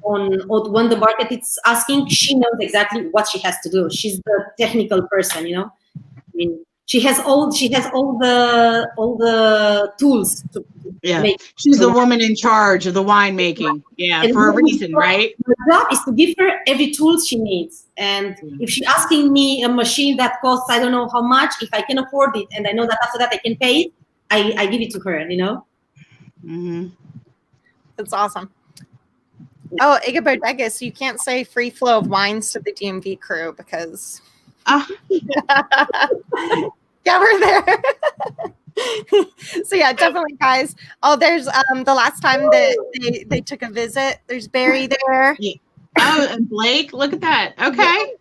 on when the market is asking, she knows exactly what she has to do. She's the technical person, you know. I mean, she has all the tools to make. She's the woman in charge of the winemaking. Yeah, and for a reason, right? The job is to give her every tool she needs. And if she's asking me a machine that costs I don't know how much, if I can afford it and I know that after that I can pay it, I give it to her, you know? Mm-hmm. That's awesome. Oh, EGO Bodegas, you can't say free flow of wines to the DMV crew because... yeah, we're there. So yeah, definitely, guys. Oh, there's the last time that they took a visit. There's Barry there. Yeah. Oh, and Blake, look at that. Okay.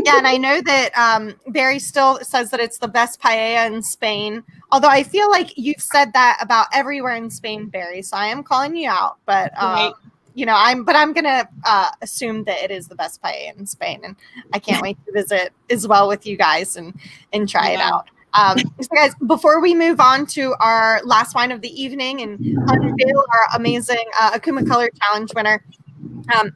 Yeah, and I know that Barry still says that it's the best paella in Spain. Although I feel like you've said that about everywhere in Spain, Barry. So I am calling you out, but you know, I'm gonna assume that it is the best paella in Spain, and I can't wait to visit as well with you guys and try it out. So guys, before we move on to our last wine of the evening and unveil our amazing Acuma Color Challenge winner,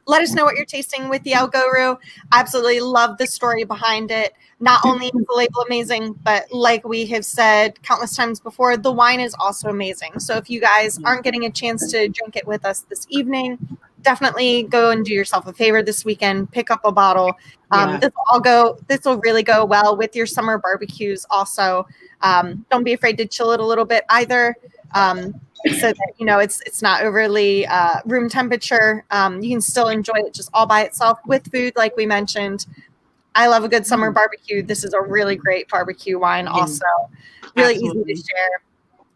let us know what you're tasting with the El Goru. Absolutely love the story behind it. Not only is the label amazing, but like we have said countless times before, the wine is also amazing. So if you guys aren't getting a chance to drink it with us this evening, definitely go and do yourself a favor this weekend. Pick up a bottle. This will really go well with your summer barbecues. Also, don't be afraid to chill it a little bit either. So that, you know, it's not overly room temperature. You can still enjoy it just all by itself with food, like we mentioned. I love a good summer barbecue. This is a really great barbecue wine. Also, really easy to share.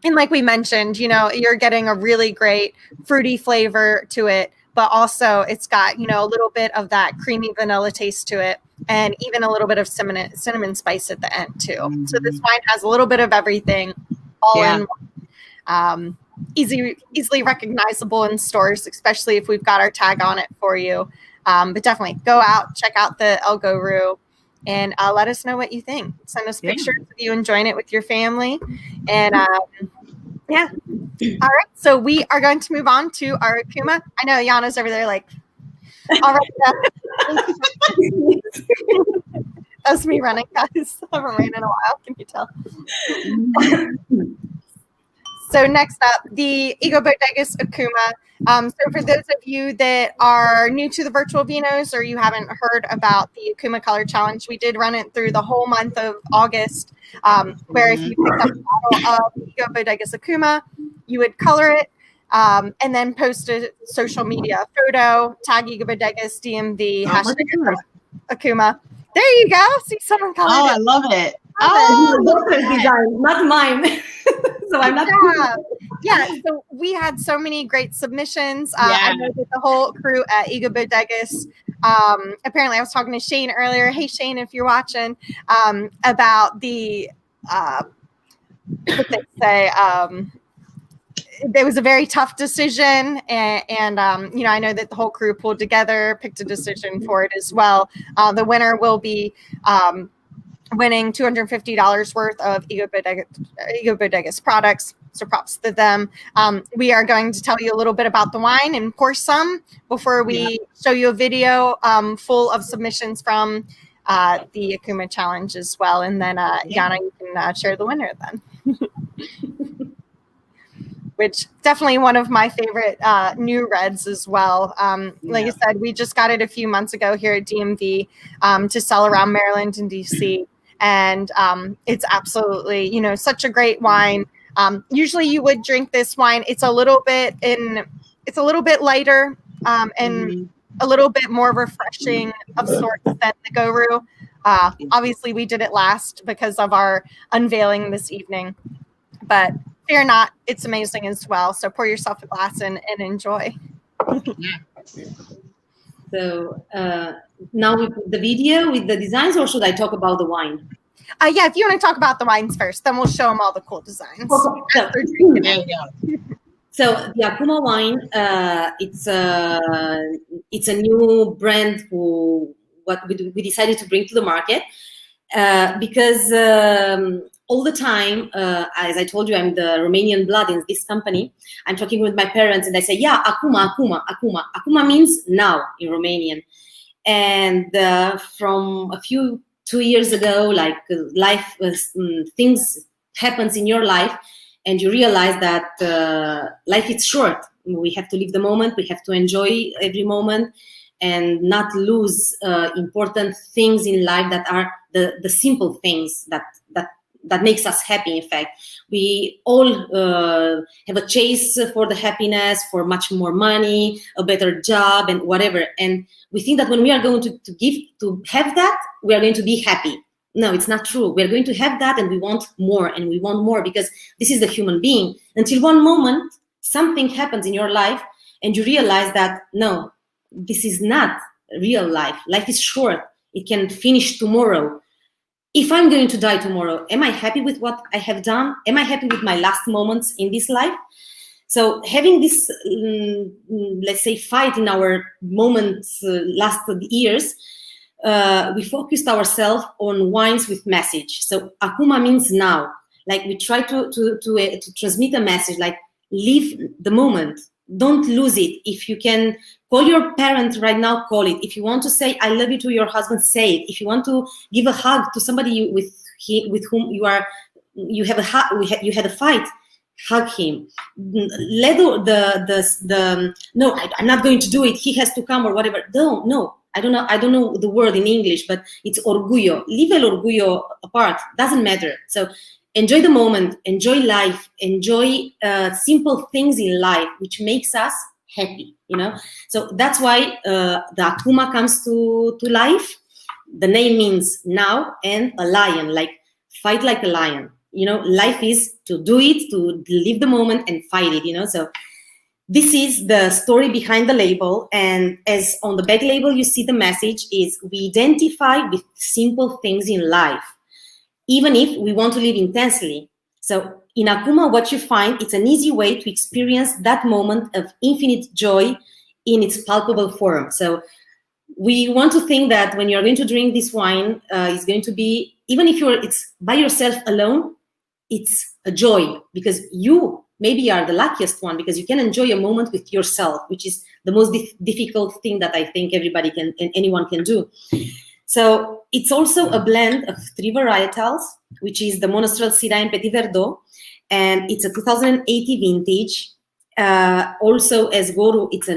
And like we mentioned, you know, you're getting a really great fruity flavor to it, but also it's got, you know, a little bit of that creamy vanilla taste to it, and even a little bit of cinnamon spice at the end too. So this wine has a little bit of everything all in one. Easily recognizable in stores, especially if we've got our tag on it for you. But definitely go out, check out the El Goru, and let us know what you think. Send us pictures of you enjoying it with your family. And all right. So we are going to move on to our Acuma. I know Ioana's over there like, all right. That's me running, guys. I haven't ran in a while. Can you tell? So next up, the EGO Bodegas Acuma. So for those of you that are new to the Virtual Vinos or you haven't heard about the Acuma Color Challenge, we did run it through the whole month of August, where if you picked up a bottle of EGO Bodegas Acuma, you would color it and then post a social media photo, tag EGO Bodegas, DMV, hashtag Acuma. There you go. See, someone colored it. I love it. Design, not mine. So I'm not. Yeah, so we had so many great submissions. I know that the whole crew at EGO Bodegas, apparently I was talking to Shane earlier. Hey, Shane, if you're watching, about the, what they say, there was a very tough decision, and I know that the whole crew pulled together, picked a decision for it as well. The winner will be winning $250 worth of EGO Bodegas products. So props to them. We are going to tell you a little bit about the wine and pour some before we show you a video full of submissions from the Acuma Challenge as well. And then, Ioana, you can share the winner then. Which definitely one of my favorite new reds as well. Like I said, we just got it a few months ago here at DMV to sell around Maryland and DC. And it's absolutely, such a great wine. Usually you would drink this wine. It's a little bit lighter and a little bit more refreshing of sorts than the Goru. Obviously we did it last because of our unveiling this evening, but fear not, it's amazing as well. So pour yourself a glass and enjoy. So now with the video, with the designs, or should I talk about the wine? Yeah, if you want to talk about the wines first, then we'll show them all the cool designs. Okay. So the Acuma wine, it's a new brand we decided to bring to the market because all the time, as I told you, I'm the Romanian blood in this company. I'm talking with my parents and I say, yeah, Acuma, Acuma, Acuma. Acuma means now in Romanian. And from 2 years ago, like life, things happens in your life and you realize that life is short. We have to live the moment. We have to enjoy every moment and not lose important things in life that are the simple things that makes us happy. In fact, we all have a chase for the happiness, for much more money, a better job, and whatever. And we think that when we are going to have that, we are going to be happy. No, it's not true. We are going to have that, and we want more, and we want more because this is the human being. Until one moment, something happens in your life, and you realize that no, this is not real life. Life is short. It can finish tomorrow. If I'm going to die tomorrow, am I happy with what I have done? Am I happy with my last moments in this life? So having this, let's say, fight in our moments, last years, we focused ourselves on wines with message. So Acuma means now. Like we try to transmit a message, like live the moment. Don't lose it. If you can call your parent right now, call it. If you want to say I love you to your husband, say it. If you want to give a hug to somebody with whom you had a fight, hug him. Let no, I'm not going to do it. He has to come or whatever. No. I don't know the word in English, but it's orgullo. Leave el orgullo apart. Doesn't matter. So enjoy the moment, enjoy life, enjoy simple things in life, which makes us happy, So that's why the Acuma comes to life. The name means now, and a lion, like fight like a lion. Life is to do it, to live the moment and fight it, So this is the story behind the label. And as on the back label, you see the message is we identify with simple things in life, even if we want to live intensely. So in Acuma, what you find, it's an easy way to experience that moment of infinite joy in its palpable form. So we want to think that when you're going to drink this wine, it's going to be, even if it's by yourself alone, it's a joy because you maybe are the luckiest one because you can enjoy a moment with yourself, which is the most difficult thing that I think anyone can do. So it's also a blend of 3 varietals, which is the Monastrell Syrah and Petit Verdot, and it's a 2080 vintage. Also, as Goru, it's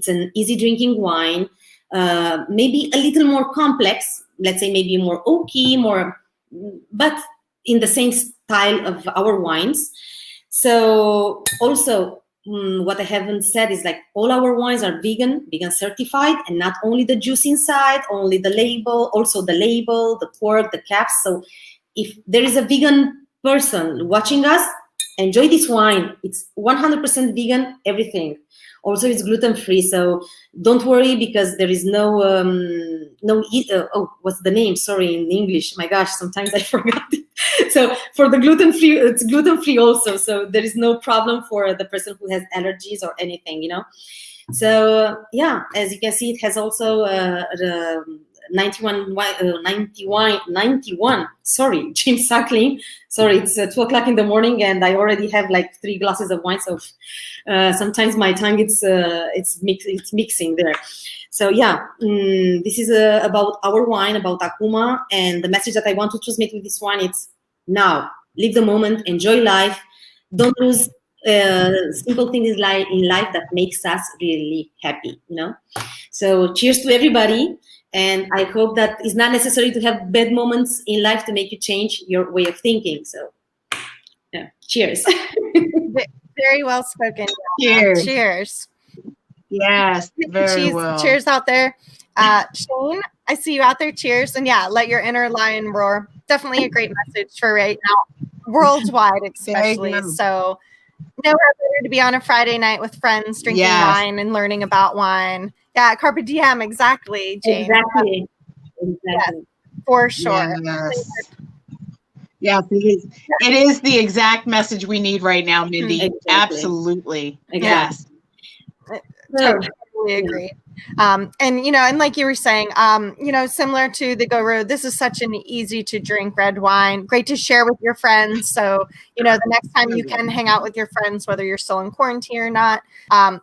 an easy drinking wine, maybe a little more complex. Let's say maybe more oaky, but in the same style of our wines. So also, what I haven't said is like all our wines are vegan certified, and not only the juice inside, only the label, also the label, the cork, the caps. So if there is a vegan person watching us, enjoy this wine. It's 100% vegan, everything. Also, it's gluten-free, so don't worry because there is no what's the name? Sorry, in English. My gosh, sometimes I forgot it. So for the gluten-free, it's gluten-free also. So there is no problem for the person who has allergies or anything, you know. So yeah, as you can see, it has also the 91. Sorry, James Suckling. Sorry, it's 2 o'clock in the morning, and I already have like 3 glasses of wine. So sometimes my tongue it's mixing there. So yeah, this is about our wine, about Acuma, and the message that I want to transmit with this wine is now live the moment, enjoy life, don't lose simple things in life that makes us really happy. You know. So cheers to everybody. And I hope that it's not necessary to have bad moments in life to make you change your way of thinking. So, yeah, cheers. Very well spoken. Cheers. Cheers. Yes, very well. Cheers out there. Shane, I see you out there. Cheers. And yeah, let your inner lion roar. Definitely a great message for right now, worldwide especially. So nowhere better to be on a Friday night with friends, drinking wine and learning about wine. Yeah, carpe diem, exactly, James. Exactly. Yes, for sure. Yes, it is the exact message we need right now, Mindy. Exactly. Absolutely. Exactly. Yes. Totally agree. And, you know, and like you were saying, you know, similar to the Goru, this is such an easy to drink red wine, great to share with your friends. So, you know, the next time you can hang out with your friends, whether you're still in quarantine or not,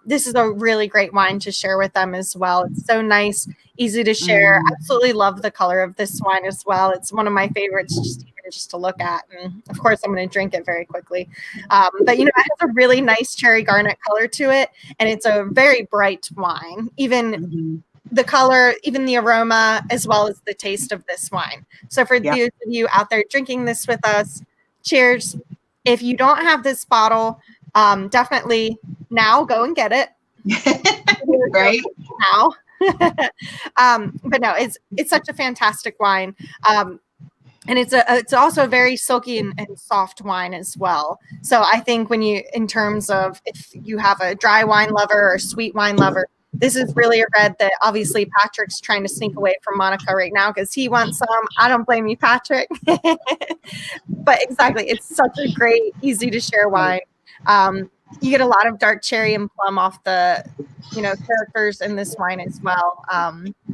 this is a really great wine to share with them as well. It's so nice, easy to share. Absolutely love the color of this wine as well. It's one of my favorites, just to look at, and of course I'm going to drink it very quickly, but you know, it has a really nice cherry garnet color to it, and it's a very bright wine. Even the color, even the aroma, as well as the taste of this wine. So for those of you out there drinking this with us, cheers. If you don't have this bottle, definitely now go and get it. Right now. But no, it's such a fantastic wine. And it's also a very silky and soft wine as well. So I think in terms of if you have a dry wine lover or sweet wine lover, this is really a red that obviously Patrick's trying to sneak away from Monica right now because he wants some. I don't blame you, Patrick. But exactly, it's such a great, easy to share wine. You get a lot of dark cherry and plum off the, you know, characters in this wine as well.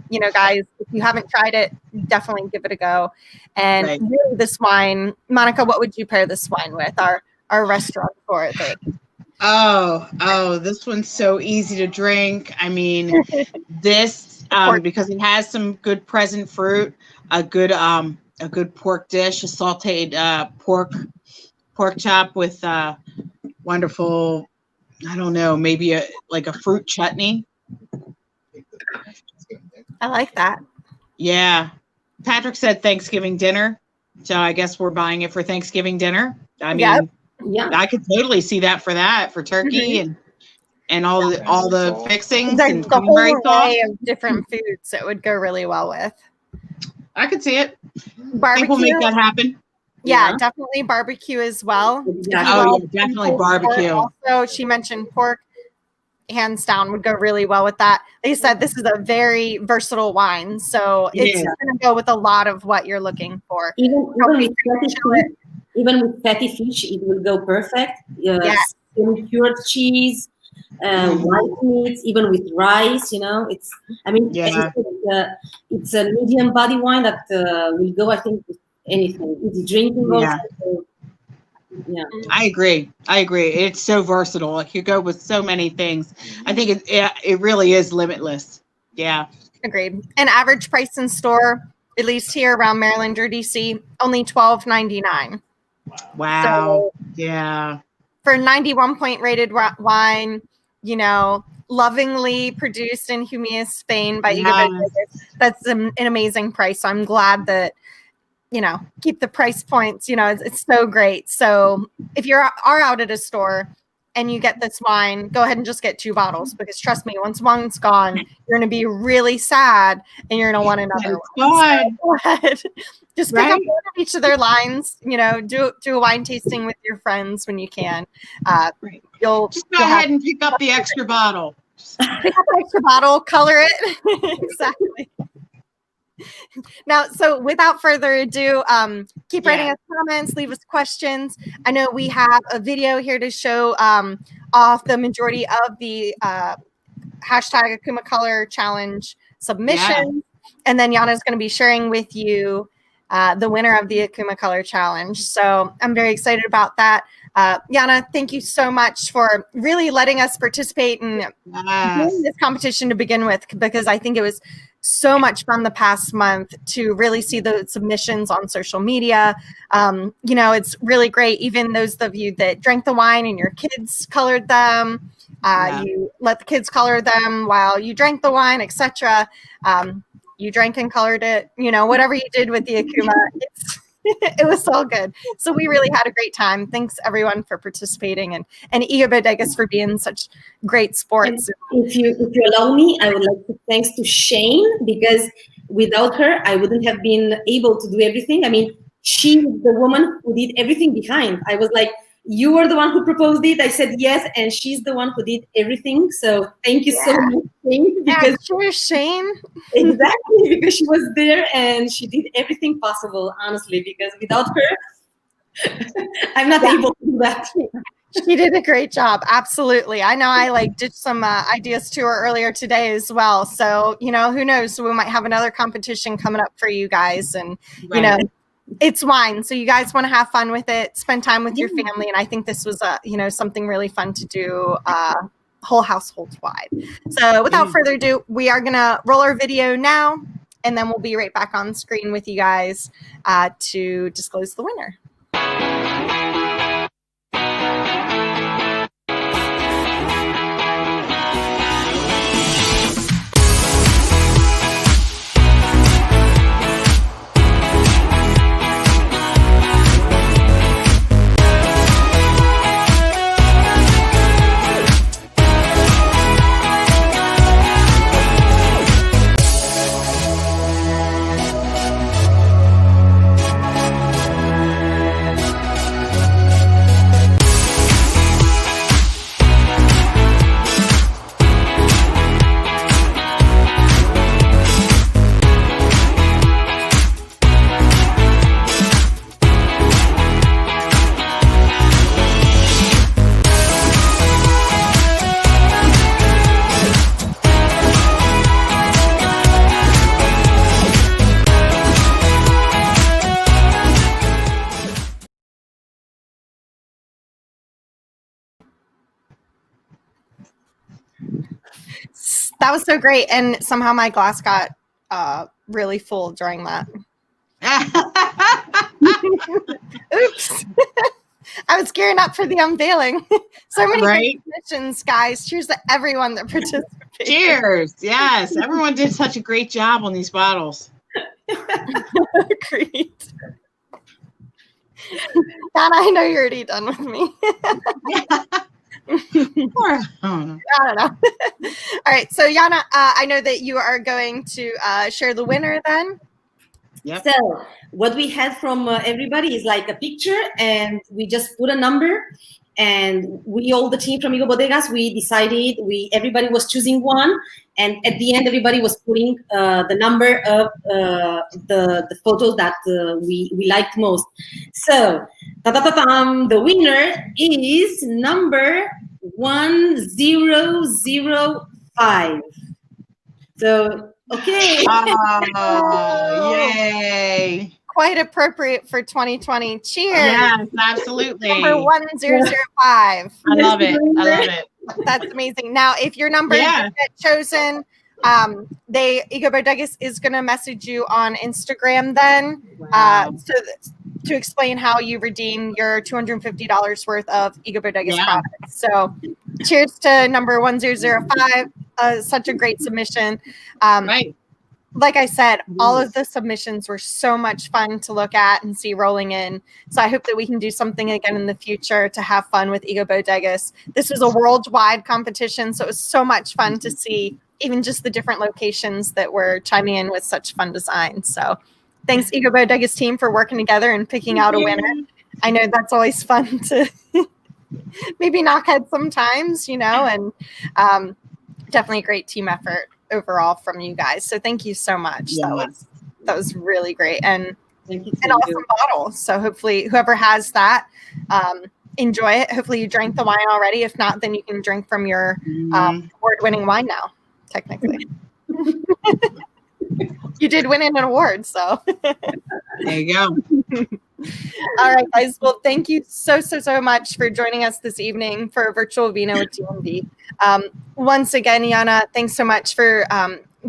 You know, guys, if you haven't tried it, definitely give it a go. And really, this wine, Monica, what would you pair this wine with? Our restaurant for it. This one's so easy to drink. I mean, this because it has some good present fruit, a good pork dish, a sautéed pork chop with wonderful, I don't know, maybe a fruit chutney. I like that. Yeah. Patrick said Thanksgiving dinner. So I guess we're buying it for Thanksgiving dinner. I mean, I could totally see that for turkey and all the fixings and the whole array of different foods that would go really well with. I could see it. Barbecue. I think we'll make that happen. Yeah, definitely barbecue as well. Definitely barbecue. Also, she mentioned pork. Hands down would go really well with that. They said this is a very versatile wine, so it's going to go with a lot of what you're looking for. Even with fatty fish, it will go perfect. Cured cheese, white meats, even with rice. You know, it's a medium body wine that will go, I think, with anything. Easy drinking also. Yeah, I agree. It's so versatile. It could go with so many things. I think it really is limitless. Yeah. Agreed. And average price in store, at least here around Maryland or DC, only $12.99. Wow. So, yeah. For 91 point rated wine, you know, lovingly produced in Jumeirah, Spain by EGO Bodegas, that's an amazing price. So I'm glad that, you know, keep the price points, you know, it's so great. So if you are out at a store and you get this wine, go ahead and just get 2 bottles, because trust me, once one's gone, you're going to be really sad and you're going to want another one. So go ahead. Just pick up one of each of their lines, you know, do a wine tasting with your friends when you can. You'll go ahead and pick up the extra bottle. Pick up the extra bottle, color it. Exactly. Now, so without further ado, keep writing us comments, leave us questions. I know we have a video here to show off the majority of the hashtag Acuma Color Challenge submissions. And then Ioana is going to be sharing with you the winner of the Acuma Color Challenge. So I'm very excited about that. Ioana, thank you so much for really letting us participate in doing this competition to begin with, because I think it was so much fun the past month to really see the submissions on social media. You know, it's really great. Even those of you that drank the wine and your kids colored them, you let the kids color them while you drank the wine, etc. You drank and colored it, you know, whatever you did with the Acuma, it was all good. So we really had a great time. Thanks everyone for participating, and EGO Bodegas for being such great sports. And if you allow me, I would like to thanks to Shane, because without her, I wouldn't have been able to do everything. I mean, she's the woman who did everything behind. I was like, you were the one who proposed it. I said yes, and she's the one who did everything. So thank you so much, Shane. Because sure, Shane. Exactly, because she was there and she did everything possible, honestly, because without her, I'm not able to do that. She did a great job. Absolutely. I know I did some ideas to her earlier today as well. So, you know, who knows, we might have another competition coming up for you guys. And, you know, it's wine. So you guys want to have fun with it, spend time with your family. And I think this was, you know, something really fun to do whole households wide. So without further ado, we are going to roll our video now, and then we'll be right back on screen with you guys to disclose the winner. That was so great. And somehow my glass got really full during that. Oops. I was gearing up for the unveiling. So many submissions, guys. Cheers to everyone that participated. Cheers. Yes. Everyone did such a great job on these bottles. Great. Donna, I know you're already done with me. I don't know. All right. So, Ioana, I know that you are going to share the winner then. Yep. So what we had from everybody is like a picture, and we just put a number, and we, all the team from EGO Bodegas, we decided everybody was choosing one, and at the end everybody was putting the number of the photos that we liked most. So the winner is number 1005. So okay. Yay. Quite appropriate for 2020. Cheers. Yes, absolutely. Number 1005. I love it. I love it. That's amazing. Now, if your number doesn't get chosen, EGO Bodegas is going to message you on Instagram then to explain how you redeem your $250 worth of EGO Bodegas products. So cheers to number 1005. Such a great submission. Right. Like I said, all of the submissions were so much fun to look at and see rolling in. So I hope that we can do something again in the future to have fun with EGO Bodegas. This was a worldwide competition, so it was so much fun to see even just the different locations that were chiming in with such fun designs. So thanks, EGO Bodegas team, for working together and picking out a winner. I know that's always fun to maybe knock heads sometimes, and definitely a great team effort overall from you guys. So thank you so much. That was really great and an awesome bottle. So hopefully whoever has that, enjoy it. Hopefully you drank the wine already. If not, then you can drink from your award-winning wine now, technically. You did win an award, so there you go. All right, guys. Well, thank you so much for joining us this evening for Virtual Vino with DMV. Once again, Ioana, thanks so much for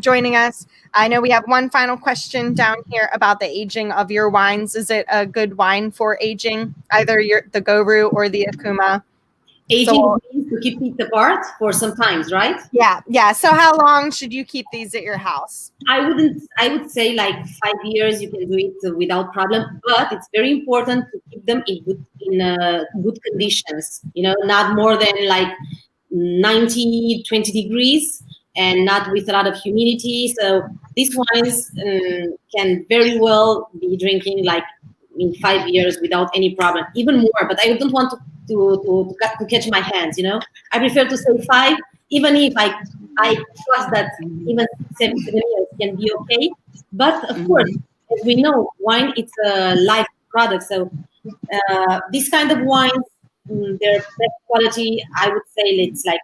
joining us. I know we have one final question down here about the aging of your wines. Is it a good wine for aging, either the Goru or the Acuma? Aging means to keep it apart for some times, right? Yeah. So how long should you keep these at your house? I would say like 5 years. You can do it without problem, but it's very important to keep them in good conditions. Not more than like 20 degrees, and not with a lot of humidity. So these wines can very well be drinking like in 5 years without any problem, even more. But I don't want to catch my hands. I prefer to say 5, even if I trust that even 7 years can be okay. But of course, as we know, wine it's a life product. So this kind of wines, their best quality, I would say it's like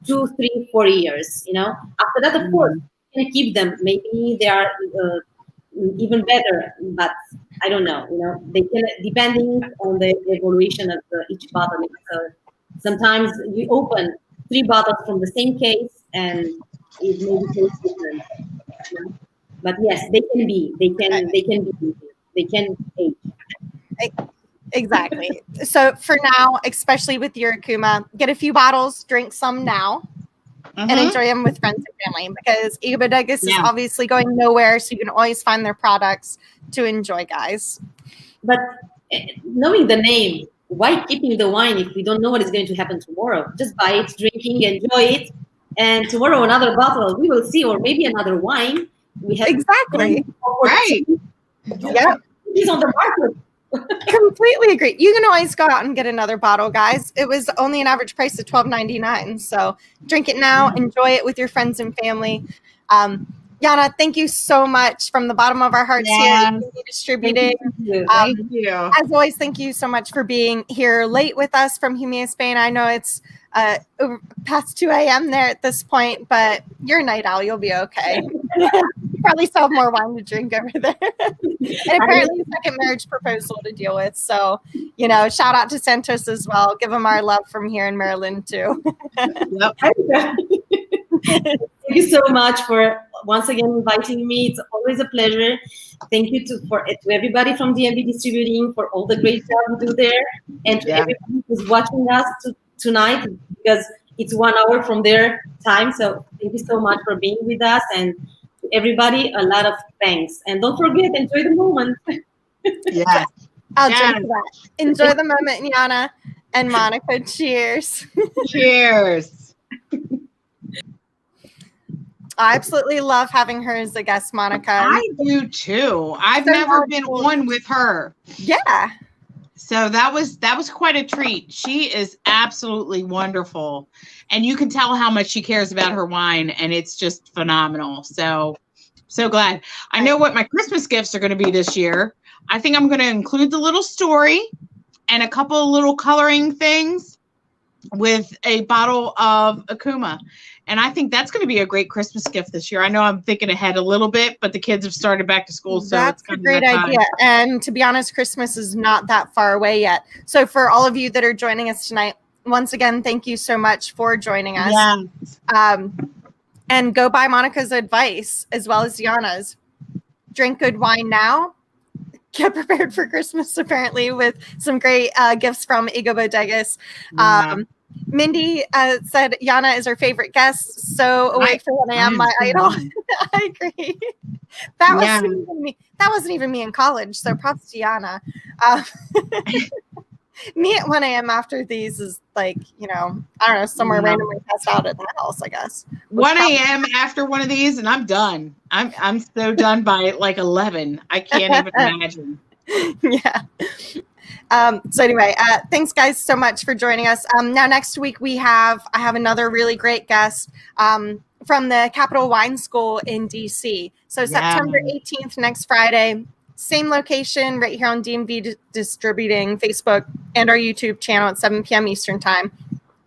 2, 3, 4 years. After that, of course, you can keep them. Maybe they are even better, but I don't know. They can, depending on the evaluation of each bottle. So sometimes you open 3 bottles from the same case, and it may be taste different. But yes, they can age. Exactly. So for now, especially with your Acuma, get a few bottles, drink some now, and enjoy them with friends and family, because EGO Bodegas is obviously going nowhere, so you can always find their products to enjoy, guys. But knowing the name, why keeping the wine if we don't know what is going to happen tomorrow? Just buy it, drinking, enjoy it, and tomorrow another bottle, we will see, or maybe another wine. We have exactly right. Yeah, he's on the market. Completely agree. You can always go out and get another bottle, guys. It was only an average price of $12.99. So drink it now, enjoy it with your friends and family. Ioana, thank you so much from the bottom of our hearts here. Distributing. Thank you. As always, thank you so much for being here late with us from Humia, Spain. I know it's past 2 a.m. there at this point, but you're a night owl. You'll be okay. You probably still have more wine to drink over there. And apparently a second marriage proposal to deal with. So, shout out to Santos as well. Give them our love from here in Maryland too. Yep. Thank you so much for once again inviting me. It's always a pleasure. Thank you to everybody from DMV Distributing for all the great job you do there, and to everybody who's watching us tonight, because it's 1 hour from their time. So thank you so much for being with us, and to everybody, a lot of thanks. And don't forget, enjoy the moment. Yeah. I'll drink that. Enjoy the moment, Ioana and Monica. Cheers. Cheers. I absolutely love having her as a guest, Monica. I do too. I've never been on with her. Yeah. So that was quite a treat. She is absolutely wonderful. And you can tell how much she cares about her wine, and it's just phenomenal. So glad. I know what my Christmas gifts are going to be this year. I think I'm going to include the little story and a couple of little coloring things with a bottle of Acuma. And I think that's going to be a great Christmas gift this year. I know I'm thinking ahead a little bit, but the kids have started back to school. So that's a great idea. And to be honest, Christmas is not that far away yet. So for all of you that are joining us tonight, once again, thank you so much for joining us. Yeah. and go by Monica's advice as well as Ioana's. Drink good wine now. Get prepared for Christmas, apparently, with some great gifts from EGO Bodegas. Mindy said Ioana is her favorite guest. So awake for 1 a.m. my idol. I agree. That wasn't even me in college. So props to Ioana. Me at 1 a.m. after these is like, I don't know, somewhere randomly passed out at the house, I guess. 1 a.m. after one of these, and I'm done. I'm so done by like 11. I can't even imagine. Yeah. So anyway, thanks guys so much for joining us. Now next week I have another really great guest from the Capital Wine School in DC. So September 18th, next Friday, same location right here on DMV Distributing Facebook and our YouTube channel at 7 p.m. Eastern time.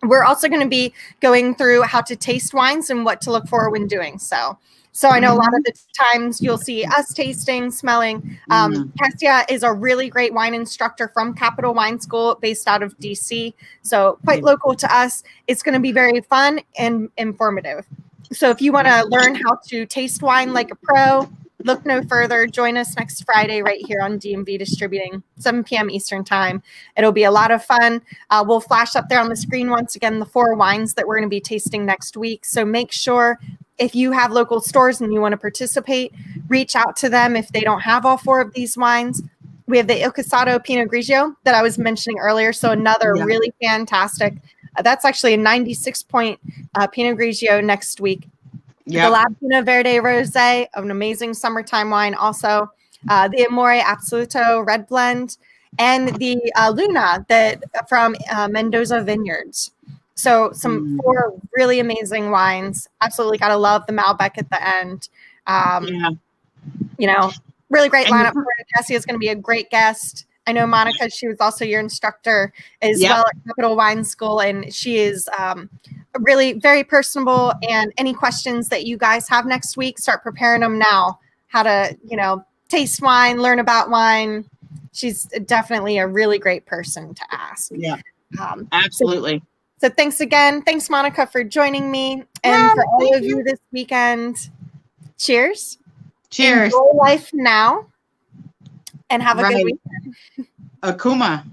We're also going to be going through how to taste wines and what to look for when doing so. So I know a lot of the times you'll see us tasting, smelling. Cassia is a really great wine instructor from Capital Wine School based out of DC. So quite local to us. It's going to be very fun and informative. So if you want to learn how to taste wine like a pro, look no further. Join us next Friday right here on DMV Distributing, 7 p.m. Eastern time. It'll be a lot of fun. We'll flash up there on the screen once again the 4 wines that we're going to be tasting next week. So make sure if you have local stores and you want to participate, reach out to them if they don't have all 4 of these wines. We have the Il Casado Pinot Grigio that I was mentioning earlier. So another really fantastic. That's actually a 96-point Pinot Grigio next week. The Lab Pinot Verde Rosé, an amazing summertime wine also. The Amore Absoluto Red Blend, and the Luna from Mendoza Vineyards. So some 4 really amazing wines. Absolutely got to love the Malbec at the end. Really great lineup. Cassie is going to be a great guest. I know Monica, she was also your instructor as well at Capital Wine School, and she is really very personable. And any questions that you guys have next week, start preparing them now. How to, taste wine, learn about wine. She's definitely a really great person to ask. Yeah, absolutely. So thanks again. Thanks, Monica, for joining me. And for all of you this weekend, cheers. Cheers. Enjoy life now. And have a good weekend. Acuma.